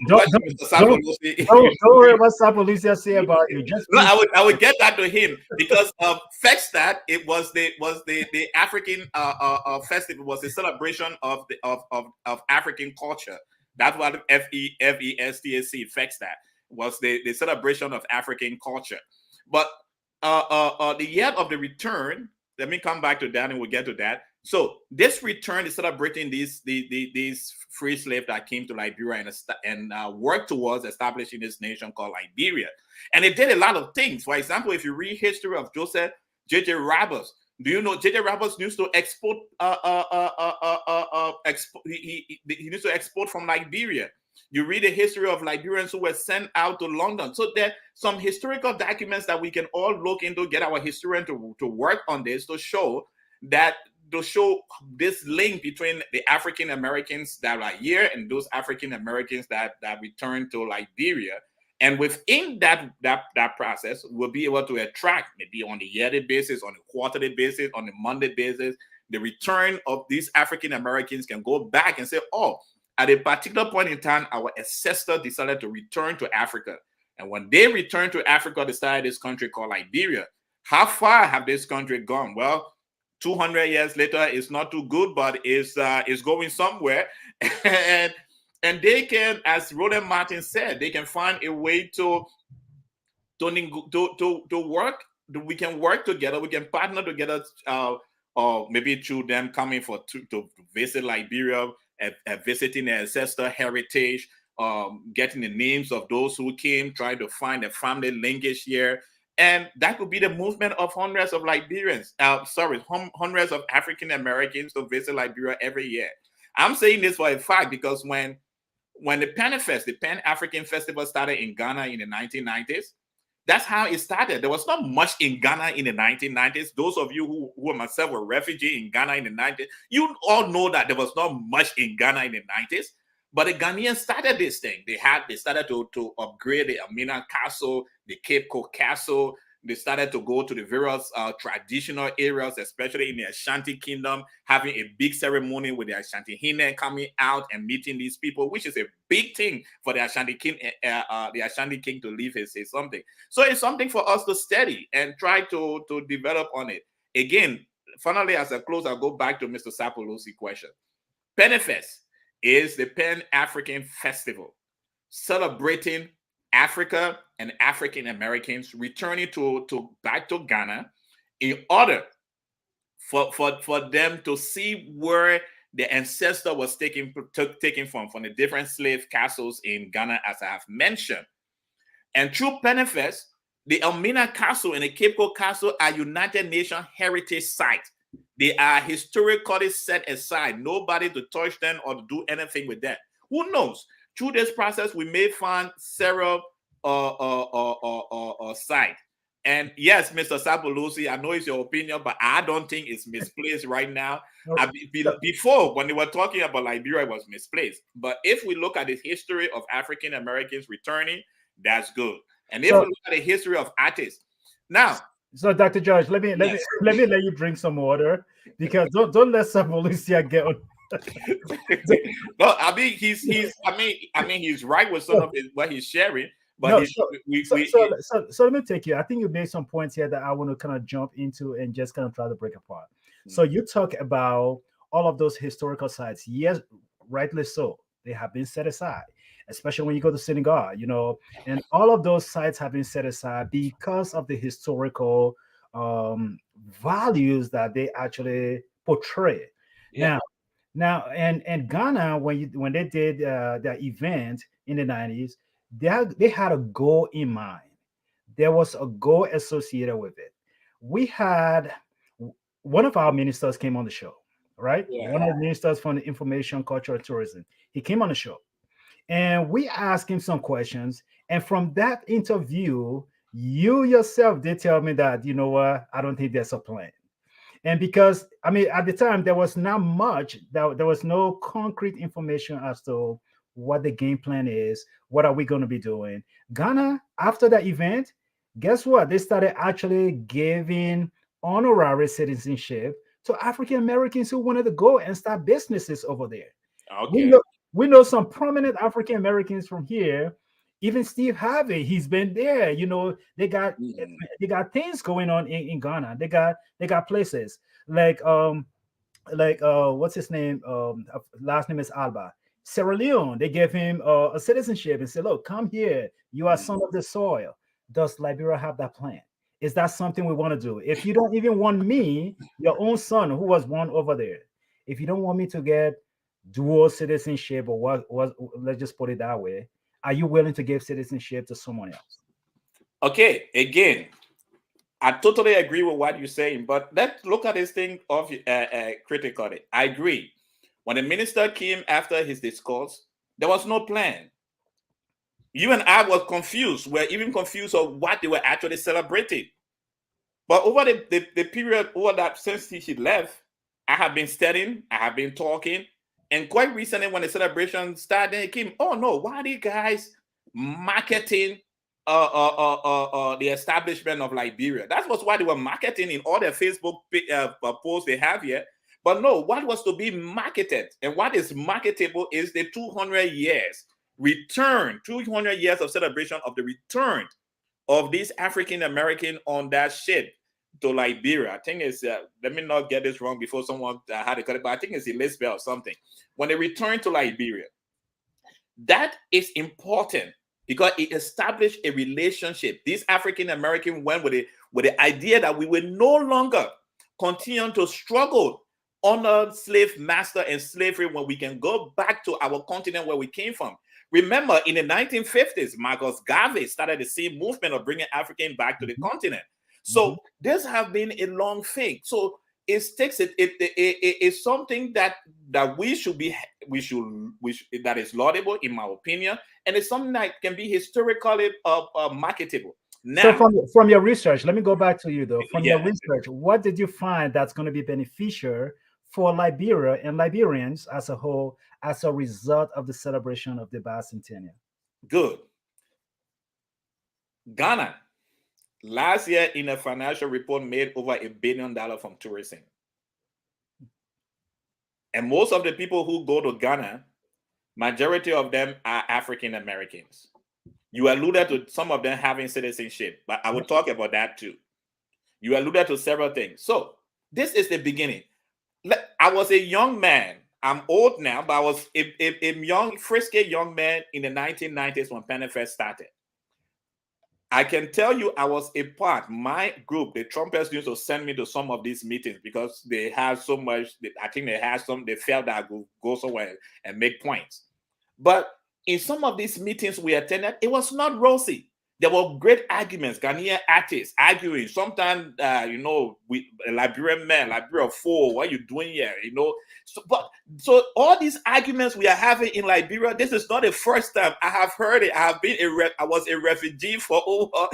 question, Mr. Sapolusi. Don't worry about Sapolusi say about you. Just no, I would get that to him because Festad, it was the African festival, was a celebration of African culture. That's what FESTAC Festad was, the celebration of African culture. But the year of the return, let me come back to that and we'll get to that. So this return is celebrating these free slaves that came to Liberia and worked towards establishing this nation called Liberia. And it did a lot of things. For example, if you read history of Joseph J.J. Roberts, do you know J.J. Roberts used to export? He used to export from Liberia. You read the history of Liberians who were sent out to London. So there are some historical documents that we can all look into, get our historian to work on this to show this link between the African Americans that are here and those African Americans that return to Liberia. And within that process, we'll be able to attract, maybe on a yearly basis, on a quarterly basis, on a monthly basis, the return of these African Americans can go back and say, oh, at a particular point in time, our ancestors decided to return to Africa. And when they returned to Africa, they started this country called Liberia. How far have this country gone? Well, 200 years later, it's not too good, but it's going somewhere. and they can, as Roland Martin said, they can find a way to work. We can work together. We can partner together, or maybe through them coming to visit Liberia, visiting their ancestor heritage, getting the names of those who came, trying to find a family linkage here. And that could be the movement of hundreds of Liberians, hundreds of African Americans to visit Liberia every year. I'm saying this for a fact because when the Pan-African Festival started in Ghana in the 1990s, that's how it started. There was not much in Ghana in the 1990s. Those of you who myself were refugee in Ghana in the 90s, you all know that there was not much in Ghana in the 90s. But the Ghanaians started this thing. They started to upgrade the Amina Castle, the Cape Coast Castle. They started to go to the various traditional areas, especially in the Ashanti Kingdom, having a big ceremony with the Ashanti Hine coming out and meeting these people, which is a big thing for the Ashanti King to leave his something. So it's something for us to study and try to develop on it. Again, finally, as I close, I'll go back to Mr. Sapolusi's question. Penifest is the Pan-African Festival celebrating Africa and African Americans returning back to Ghana in order for them to see where the ancestor was taken from the different slave castles in Ghana, as I have mentioned. And through Penifest, the Elmina Castle and the Cape Coast Castle are United Nations heritage sites. They are historically set aside. Nobody to touch them or to do anything with them. Who knows? Through this process, we may find several sites. And yes, Mr. Sapolusi, I know it's your opinion, but I don't think it's misplaced right now. Before, when they were talking about Liberia, it was misplaced. But if we look at the history of African Americans returning, that's good. And if we look at the history of artists, now. So, Dr. George, let me let you drink some water, because don't let Sapolusi get on. Well, I mean, he's right with some of what he's sharing. But so let me take you. I think you made some points here that I want to kind of jump into and just kind of try to break apart. Mm-hmm. So you talk about all of those historical sites. Yes, rightly so. They have been set aside, especially when you go to Senegal, and all of those sites have been set aside because of the historical values that they actually portray. Yeah. Now, and Ghana, when they did their event in the 90s, they had a goal in mind. There was a goal associated with it. We had one of our ministers came on the show. right? Yeah. One of the ministers from the Information, Culture, and Tourism. He came on the show, and we asked him some questions. And from that interview, you yourself did tell me that, you know what, I don't think there's a plan. And because, I mean, at the time, there was not much, there was no concrete information as to what the game plan is, what are we going to be doing. Ghana, after that event, guess what? They started actually giving honorary citizenship to African Americans who wanted to go and start businesses over there. We Okay. know, we know some prominent African Americans from here. Even Steve Harvey, he's been there. You know, Mm. they got things going on in Ghana. They got places like what's his name? Last name is Alba. Sierra Leone, they gave him a citizenship and said, "Look, come here. You are son of the soil." Does Liberia have that plan? Is that something we want to do? If you don't even want me, your own son who was born over there, if you don't want me to get dual citizenship or what, let's just put it that way, are you willing to give citizenship to someone else? Okay. Again, I totally agree with what you're saying, but let's look at this thing of critically. I agree. When the minister came after his discourse, there was no plan. You and I were confused. We're even confused of what they were actually celebrating. But over the period over that since he left, I have been studying, I have been talking, and quite recently when the celebration started, it came, oh no, why are you guys marketing the establishment of Liberia? That was why they were marketing in all their Facebook posts they have here. But no, what was to be marketed and what is marketable is the 200 years return, 200 years of celebration of the return of these African American on that ship to Liberia. I think it's, let me not get this wrong before someone had to cut it, but I think it's Elizabeth or something. When they return to Liberia, that is important because it established a relationship. These African American went with the idea that we will no longer continue to struggle under slave master and slavery when we can go back to our continent where we came from. Remember, in the 1950s, Marcus Garvey started the same movement of bringing African back to the continent. So this has been a long thing. So it's something that we should that is laudable in my opinion, and it's something that can be historically marketable. Now, So from your research, let me go back to you though. From your yeah, research, what did you find that's going to be beneficial for Liberia and Liberians as a whole as a result of the celebration of the bicentennial? good. Ghana last year in a financial report made over $1 billion from tourism. And most of the people who go to Ghana, majority of them are African Americans. You alluded to some of them having citizenship, but I will talk about that too. You alluded to several things. So this is the beginning. I was a young man. I'm old now, but I was a young, frisky young man in the 1990s when PenFest started. I can tell you I was a part, my group, the Trumpets used to send me to some of these meetings because they had so much, I think they felt that I could go somewhere and make points. But in some of these meetings we attended, it was not rosy. There were great arguments, Ghanaian artists arguing. Sometimes, we Liberian men, Liberia 4, what are you doing here? So all these arguments we are having in Liberia, this is not the first time I have heard it. I was a refugee for over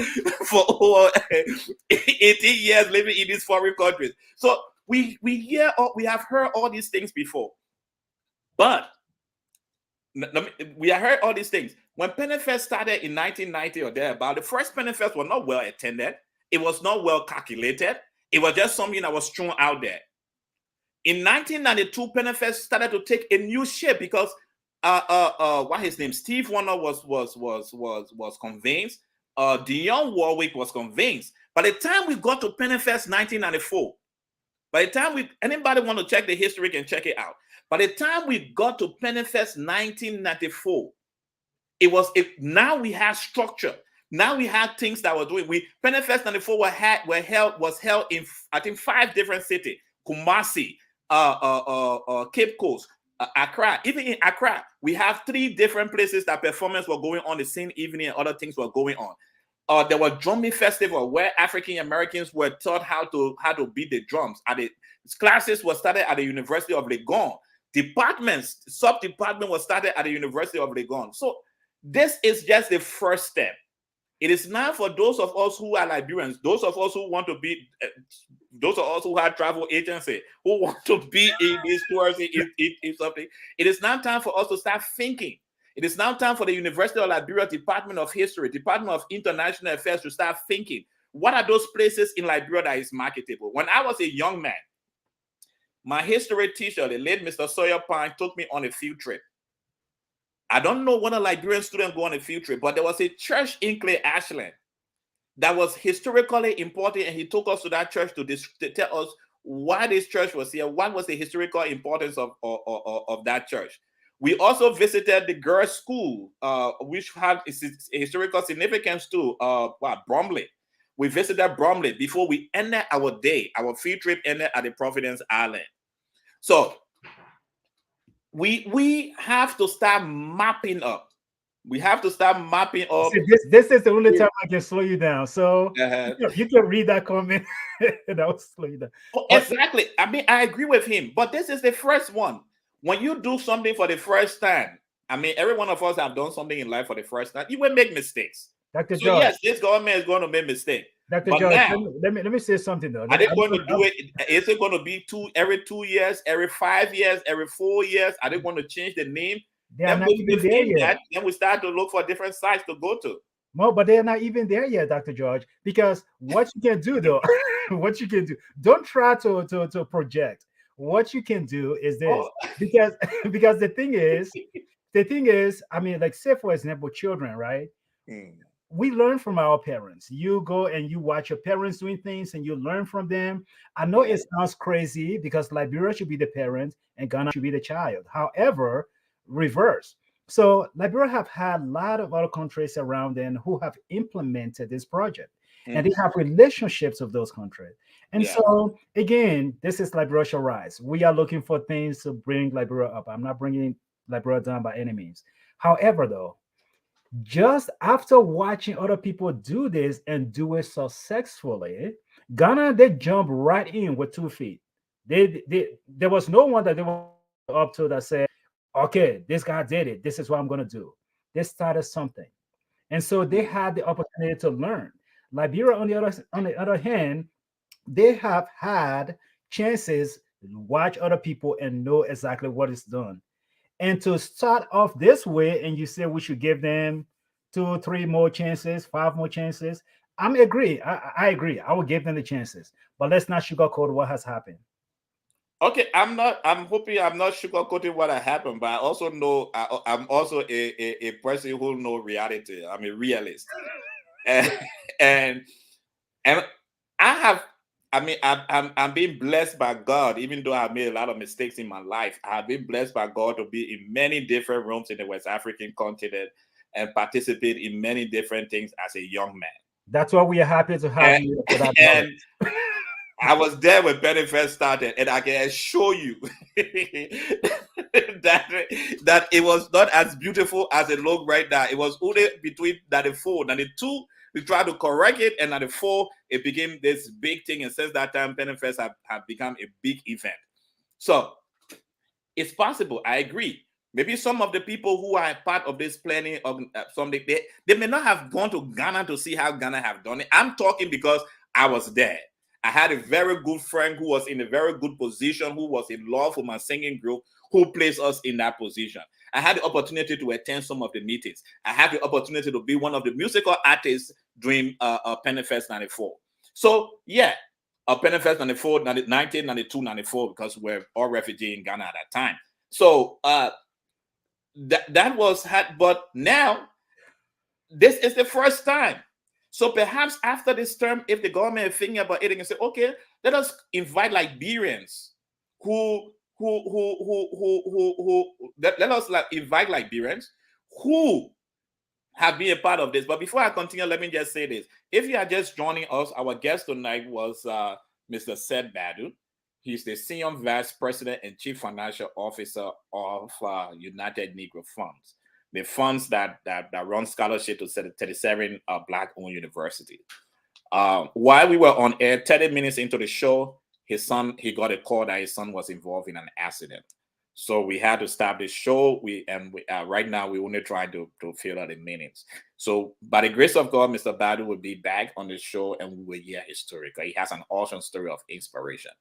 18 years living in these foreign countries. So we have heard all these things before, but we have heard all these things. When PenFest started in 1990 or thereabout, the first PenFest was not well attended. It was not well calculated. It was just something that was thrown out there. In 1992, PenFest started to take a new shape because what his name, Steve Warner was convinced. Dionne Warwick was convinced. By the time we got to PenFest 1994, by the time anybody want to check the history can check it out. By the time we got to PenFest 1994, now we had structure. Now we had things that were doing. PenFest 94 was held in I think 5 different cities: Kumasi, Cape Coast, Accra. Even in Accra, we have 3 different places that performances were going on the same evening and other things were going on. there was drumming festival where African Americans were taught how to beat the drums. Classes were started at the University of Legon. Departments, sub-department was started at the University of Legon. So this is just the first step. It is now for those of us who are Liberians, those of us who want to be, those of us who have travel agency, who want to be in these tours, in something. It is now time for us to start thinking. It is now time for the University of Liberia Department of History, Department of International Affairs to start thinking. What are those places in Liberia that is marketable? When I was a young man, my history teacher, the late Mr. Sawyer Pine, took me on a field trip. I don't know when a Liberian student go on a field trip, but there was a church in Clay Ashland that was historically important, and he took us to that church to tell us why this church was here, what was the historical importance of that church. We also visited the girls' school, which had a historical significance too, Bromley. We visited Bromley before we ended our day. Our field trip ended at the Providence Island. So we have to start mapping up. We have to start mapping up. See, this is the only time I can slow you down. So you can read that comment and I'll slow you down. Oh, exactly. I mean, I agree with him, but this is the first one. When you do something for the first time, I mean, every one of us have done something in life for the first time. You will make mistakes. Dr. So George, yes, this government is going to make mistakes. Dr. But George, now, let me say something though. Are they going to do it? Is it going to be every 2 years, every 5 years, every 4 years? Are they going to change the name? They are not even there yet. Then we start to look for different sites to go to. No, but they're not even there yet, Dr. George. Because what you can do though, what you can do, don't try to project. What you can do is this, because the thing is, I mean, like say for example, children, right? We learn from our parents. You go and you watch your parents doing things and you learn from them. I know it sounds crazy because Liberia should be the parent and Ghana should be the child. However, reverse. So Liberia have had a lot of other countries around them who have implemented this project, and they have relationships with those countries. And so again, this is Liberia Shall Rise. We are looking for things to bring Liberia up. I'm not bringing Liberia down by any means. However, though, just after watching other people do this and do it successfully, Ghana, they jump right in with 2 feet. There was no one that they were up to that said, okay, this guy did it. This is what I'm going to do. They started something. And so they had the opportunity to learn. Liberia, on the other hand, they have had chances to watch other people and know exactly what is done. And to start off this way, and you say we should give them 2, 3 more chances, 5 more chances. I agree. I agree. I will give them the chances, but let's not sugarcoat what has happened. Okay, I'm hoping I'm not sugarcoating what has happened, but I also know I'm also a person who knows reality. I'm a realist, and I'm being blessed by God, even though I've made a lot of mistakes in my life. I've been blessed by God to be in many different rooms in the West African continent and participate in many different things as a young man. That's why we are happy to have you for that. And I was there when Penny first started, and I can assure you that it was not as beautiful as it looked right now. It was only between 94, 92. We tried to correct it, and at the 4, it became this big thing. And since that time, Pennyfest have become a big event. So it's possible. I agree. Maybe some of the people who are part of this planning of something, they may not have gone to Ghana to see how Ghana have done it. I'm talking because I was there. I had a very good friend who was in a very good position, who was in love with my singing group, who placed us in that position. I had the opportunity to attend some of the meetings. I had the opportunity to be one of the musical artists during Pennyfest 94. So yeah, Pennyfest 94, 1992, 94, because we're all refugees in Ghana at that time. So that was had, but now this is the first time. So perhaps after this term, if the government is thinking about it, they can say, okay, let us invite Liberians let us invite Liberians who have been a part of this. But before I continue, let me just say this. If you are just joining us, our guest tonight was Mr. Seth Bardu. He's the Senior Vice President and Chief Financial Officer of United Negro Funds. the funds that run scholarship to 37 Black-owned universities. While we were on air, 30 minutes into the show, he got a call that his son was involved in an accident. So we had to stop the show. Right now we're only trying to fill out the minutes. So by the grace of God, Mr. Bardu will be back on the show and we will hear his story. He has an awesome story of inspiration.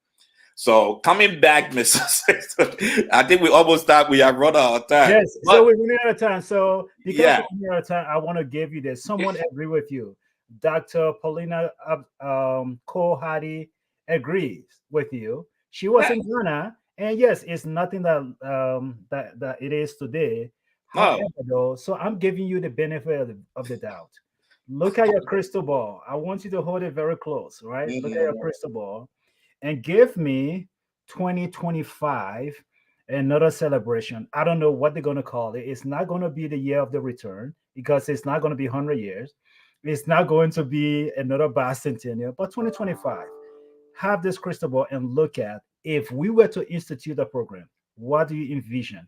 So coming back, Mr. I think we almost thought we have run out of time. Yes, so we're running out of time. So because Yeah. we're running out of time, I want to give you this. Someone agree with you. Dr. Paulina Kohadi agrees with you. She was in Ghana, and yes, it's nothing that it is today. However, though, so I'm giving you the benefit of the doubt. Look at your crystal ball. I want you to hold it very close, right? Look at your crystal ball and give me 2025, another celebration. I don't know what they're going to call it. It's not going to be the year of the return because it's not going to be 100 years. It's not going to be another bicentennial, but 2025. Have this crystal ball and look at, if we were to institute a program, what do you envision?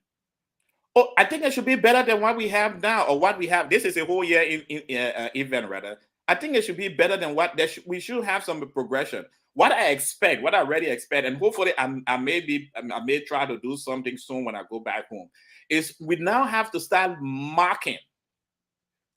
Oh, I think it should be better than what we have now, or what we have. This is a whole year event, rather. I think it should be better than what we should have some progression. What I already expect, and hopefully I may try to do something soon when I go back home, is we now have to start marking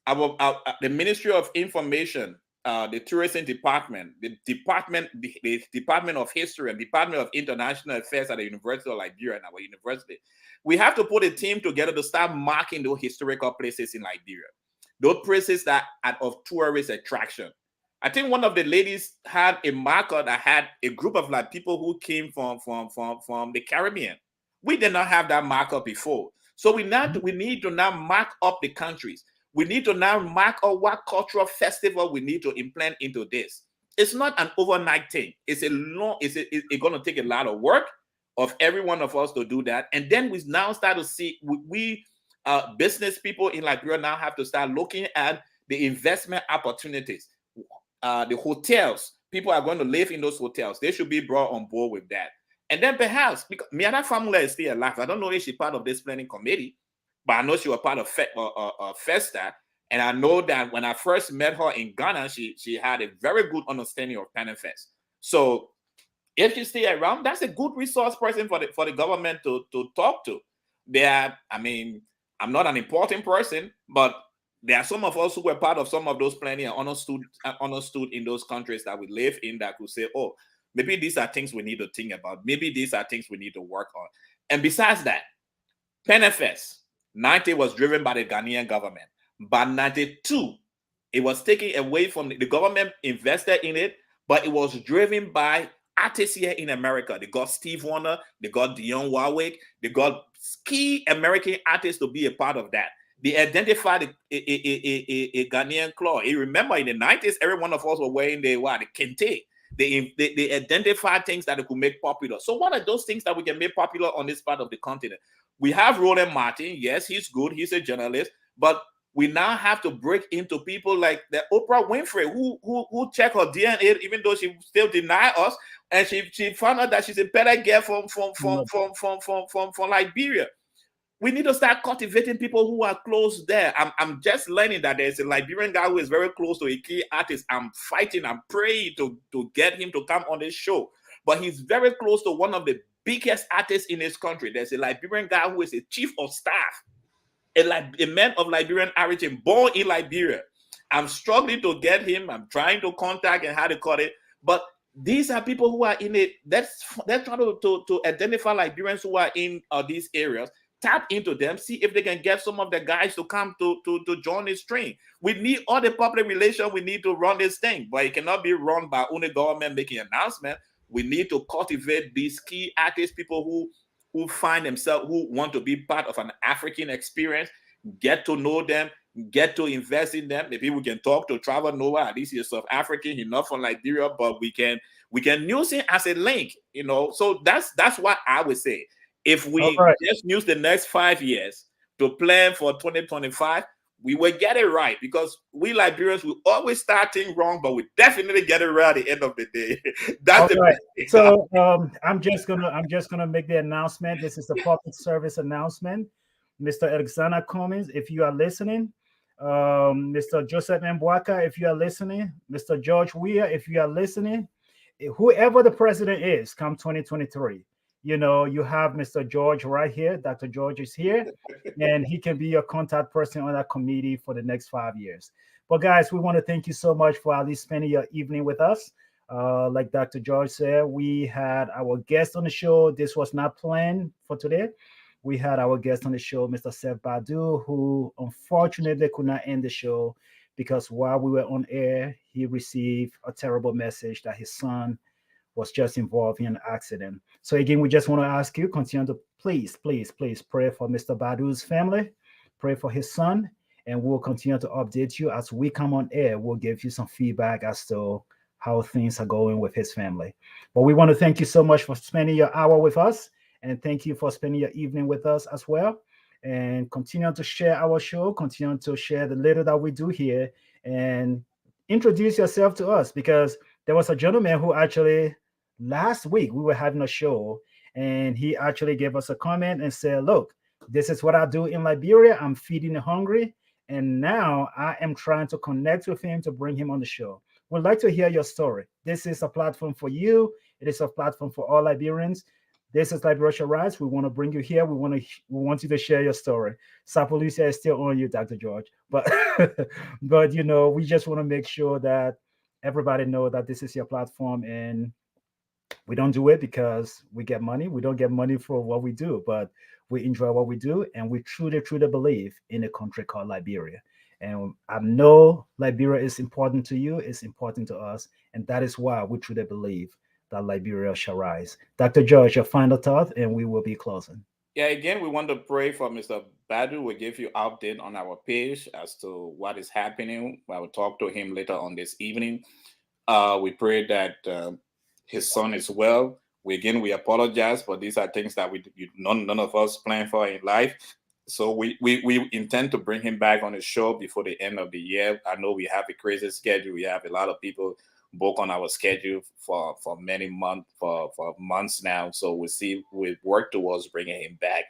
the Ministry of Information, the Tourism Department, the Department of History, and Department of International Affairs at the University of Liberia and our university. We have to put a team together to start marking those historical places in Liberia, those places that are of tourist attraction. I think one of the ladies had a marker that had a group of people who came from the Caribbean. We did not have that marker before. So we need to now mark up the countries. We need to now mark out what cultural festival we need to implant into this. It's not an overnight thing. It's going to take a lot of work of every one of us to do that. And then we now start to see, we business people in Liberia now have to start looking at the investment opportunities. The hotels, people are going to live in those hotels. They should be brought on board with that. And then perhaps, because Miana family is still alive. I don't know if she's part of this planning committee, but I know she was part of FESTA. And I know that when I first met her in Ghana, she had a very good understanding of PanAmFest. So if she's still around, that's a good resource person for the government to talk to. I'm not an important person, but there are some of us who were part of some of those planning and understood in those countries that we live in that could say, oh, maybe these are things we need to think about. Maybe these are things we need to work on. And besides that, PanAmFest, 90 was driven by the Ghanaian government. By 92, it was taken away from the government, invested in it, but it was driven by artists here in America. They got Steve Wonder, they got Dionne Warwick, they got key American artists to be a part of that. They identified a Ghanaian claw. You remember in the 90s, every one of us were wearing the kente. They identified things that they could make popular. So what are those things that we can make popular on this part of the continent? We have Roland Martin. Yes, he's good. He's a journalist. But we now have to break into people like the Oprah Winfrey, who check her DNA, even though she still deny us, and she found out that she's a better girl from Liberia. We need to start cultivating people who are close there. I'm just learning that there's a Liberian guy who is very close to a key artist. I'm praying to get him to come on this show. But he's very close to one of the biggest artists in this country. There's a Liberian guy who is a chief of staff, a man of Liberian origin, born in Liberia. I'm struggling to get him. I'm trying to contact and how to call it. But these are people who are in it. Let's try to identify Liberians who are in these areas. Tap into them, see if they can get some of the guys to come to join this train. We need all the public relations. We need to run this thing, but it cannot be run by only government making announcements. We need to cultivate these key artists, people who find themselves, who want to be part of an African experience, get to know them, get to invest in them. Maybe we can talk to Trevor Noah. At least he's South African, he's not from Liberia, but we can use him as a link, So that's what I would say. If we just use the next 5 years to plan for 2025, we will get it right, because we Liberians will always start things wrong, but we definitely get it right at the end of the day. That's right. So I'm just gonna make the announcement. This is the public service announcement. Mr. Alexander Cummings, if you are listening, Mr. Joseph Mbwaka, if you are listening, Mr. George Weir, if you are listening, whoever the president is, come 2023, you have Mr. George right here. Dr. George is here, and he can be your contact person on that committee for the next 5 years. But guys, we want to thank you so much for at least spending your evening with us. Like Dr. George said, we had our guest on the show. This was not planned for today. We had our guest on the show, Mr. Seth Bardu, who unfortunately could not end the show because while we were on air, he received a terrible message that his son was just involved in an accident. So again, we just want to ask you, continue to please pray for Mr. Badu's family, pray for his son, and we'll continue to update you as we come on air. We'll give you some feedback as to how things are going with his family. But we want to thank you so much for spending your hour with us. And thank you for spending your evening with us as well. And continue to share our show, continue to share the little that we do here, and introduce yourself to us, because there was a gentleman who actually last week we were having a show, and he actually gave us a comment and said, look, this is what I do in Liberia. I'm feeding the hungry. And now I am trying to connect with him to bring him on the show. We'd like to hear your story. This is a platform for you. It is a platform for all Liberians. This is Liberia Shall Rise. We want to bring you here. We want you to share your story. Sapolysia is still on you, Dr. George. But we just want to make sure that everybody know that this is your platform, and we don't do it because we get money. We don't get money for what we do, but we enjoy what we do, and we truly believe in a country called Liberia. And I know Liberia is important to you. It's important to us, and that is why we truly believe that Liberia shall rise. Dr. George, your final thought, and we will be closing. Yeah, again, we want to pray for Mr. Bardu. We'll give you update on our page as to what is happening. I will talk to him later on this evening. We pray that his son is well. We apologize, but these are things that none of us plan for in life. So we intend to bring him back on the show before the end of the year. I know we have a crazy schedule. We have a lot of people book on our schedule for many months now. So we work towards bringing him back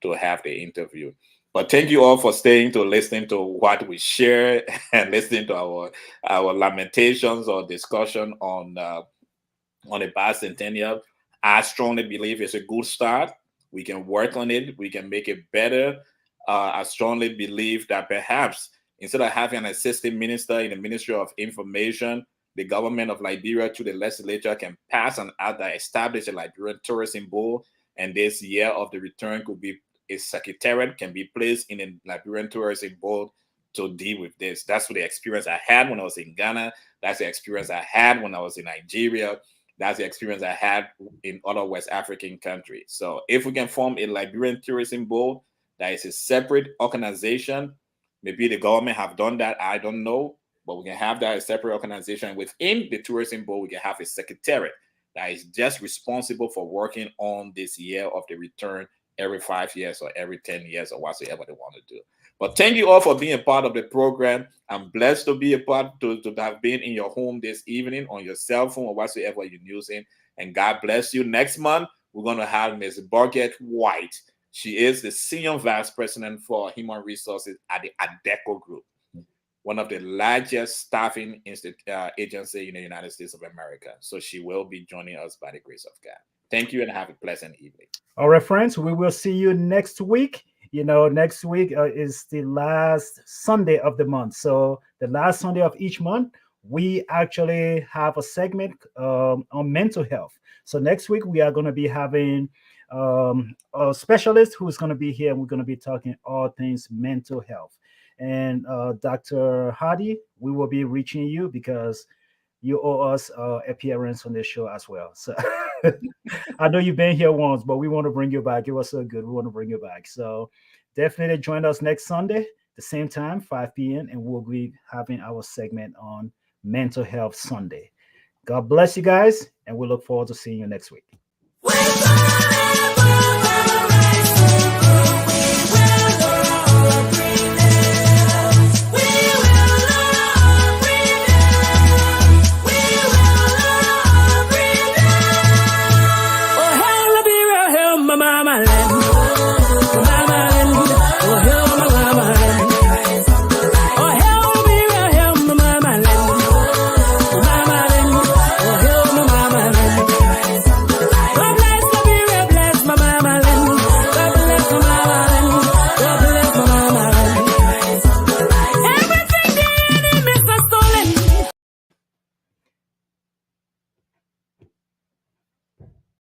to have the interview. But thank you all for staying to listening to what we share and listening to our lamentations or discussion on the bicentennial. I strongly believe it's a good start. We can work on it. We can make it better. I strongly believe that perhaps instead of having an assistant minister in the Ministry of Information, the government of Liberia through the legislature can pass an act that establish a Liberian Tourism Board, and this year of the return could be a secretariat can be placed in a Liberian Tourism Board to deal with this. That's the experience I had when I was in Ghana. That's the experience I had when I was in Nigeria. That's the experience I had in other West African countries. So if we can form a Liberian Tourism Board that is a separate organization, maybe the government have done that, I don't know, but we can have that as a separate organization. Within the Tourism Board, we can have a secretariat that is just responsible for working on this year of the return every 5 years or every 10 years or whatsoever they want to do. But thank you all for being a part of the program. I'm blessed to be a part, to have been in your home this evening on your cell phone or whatsoever you're using. And God bless you. Next month, we're going to have Ms. Barget White. She is the Senior Vice President for Human Resources at the ADECO Group, one of the largest staffing agency in the United States of America. So she will be joining us by the grace of God. Thank you and have a pleasant evening. All right, friends, we will see you next week. Next week is the last Sunday of the month. So the last Sunday of each month, we actually have a segment on mental health. So next week, we are going to be having a specialist who's going to be here, and we're going to be talking all things mental health. And Dr. Hardy, we will be reaching you because you owe us appearance on this show as well. So I know you've been here once, but we want to bring you back. It was so good. We want to bring you back. So definitely join us next Sunday, the same time, 5 p.m., and we'll be having our segment on Mental Health Sunday. God bless you guys, and we look forward to seeing you next week.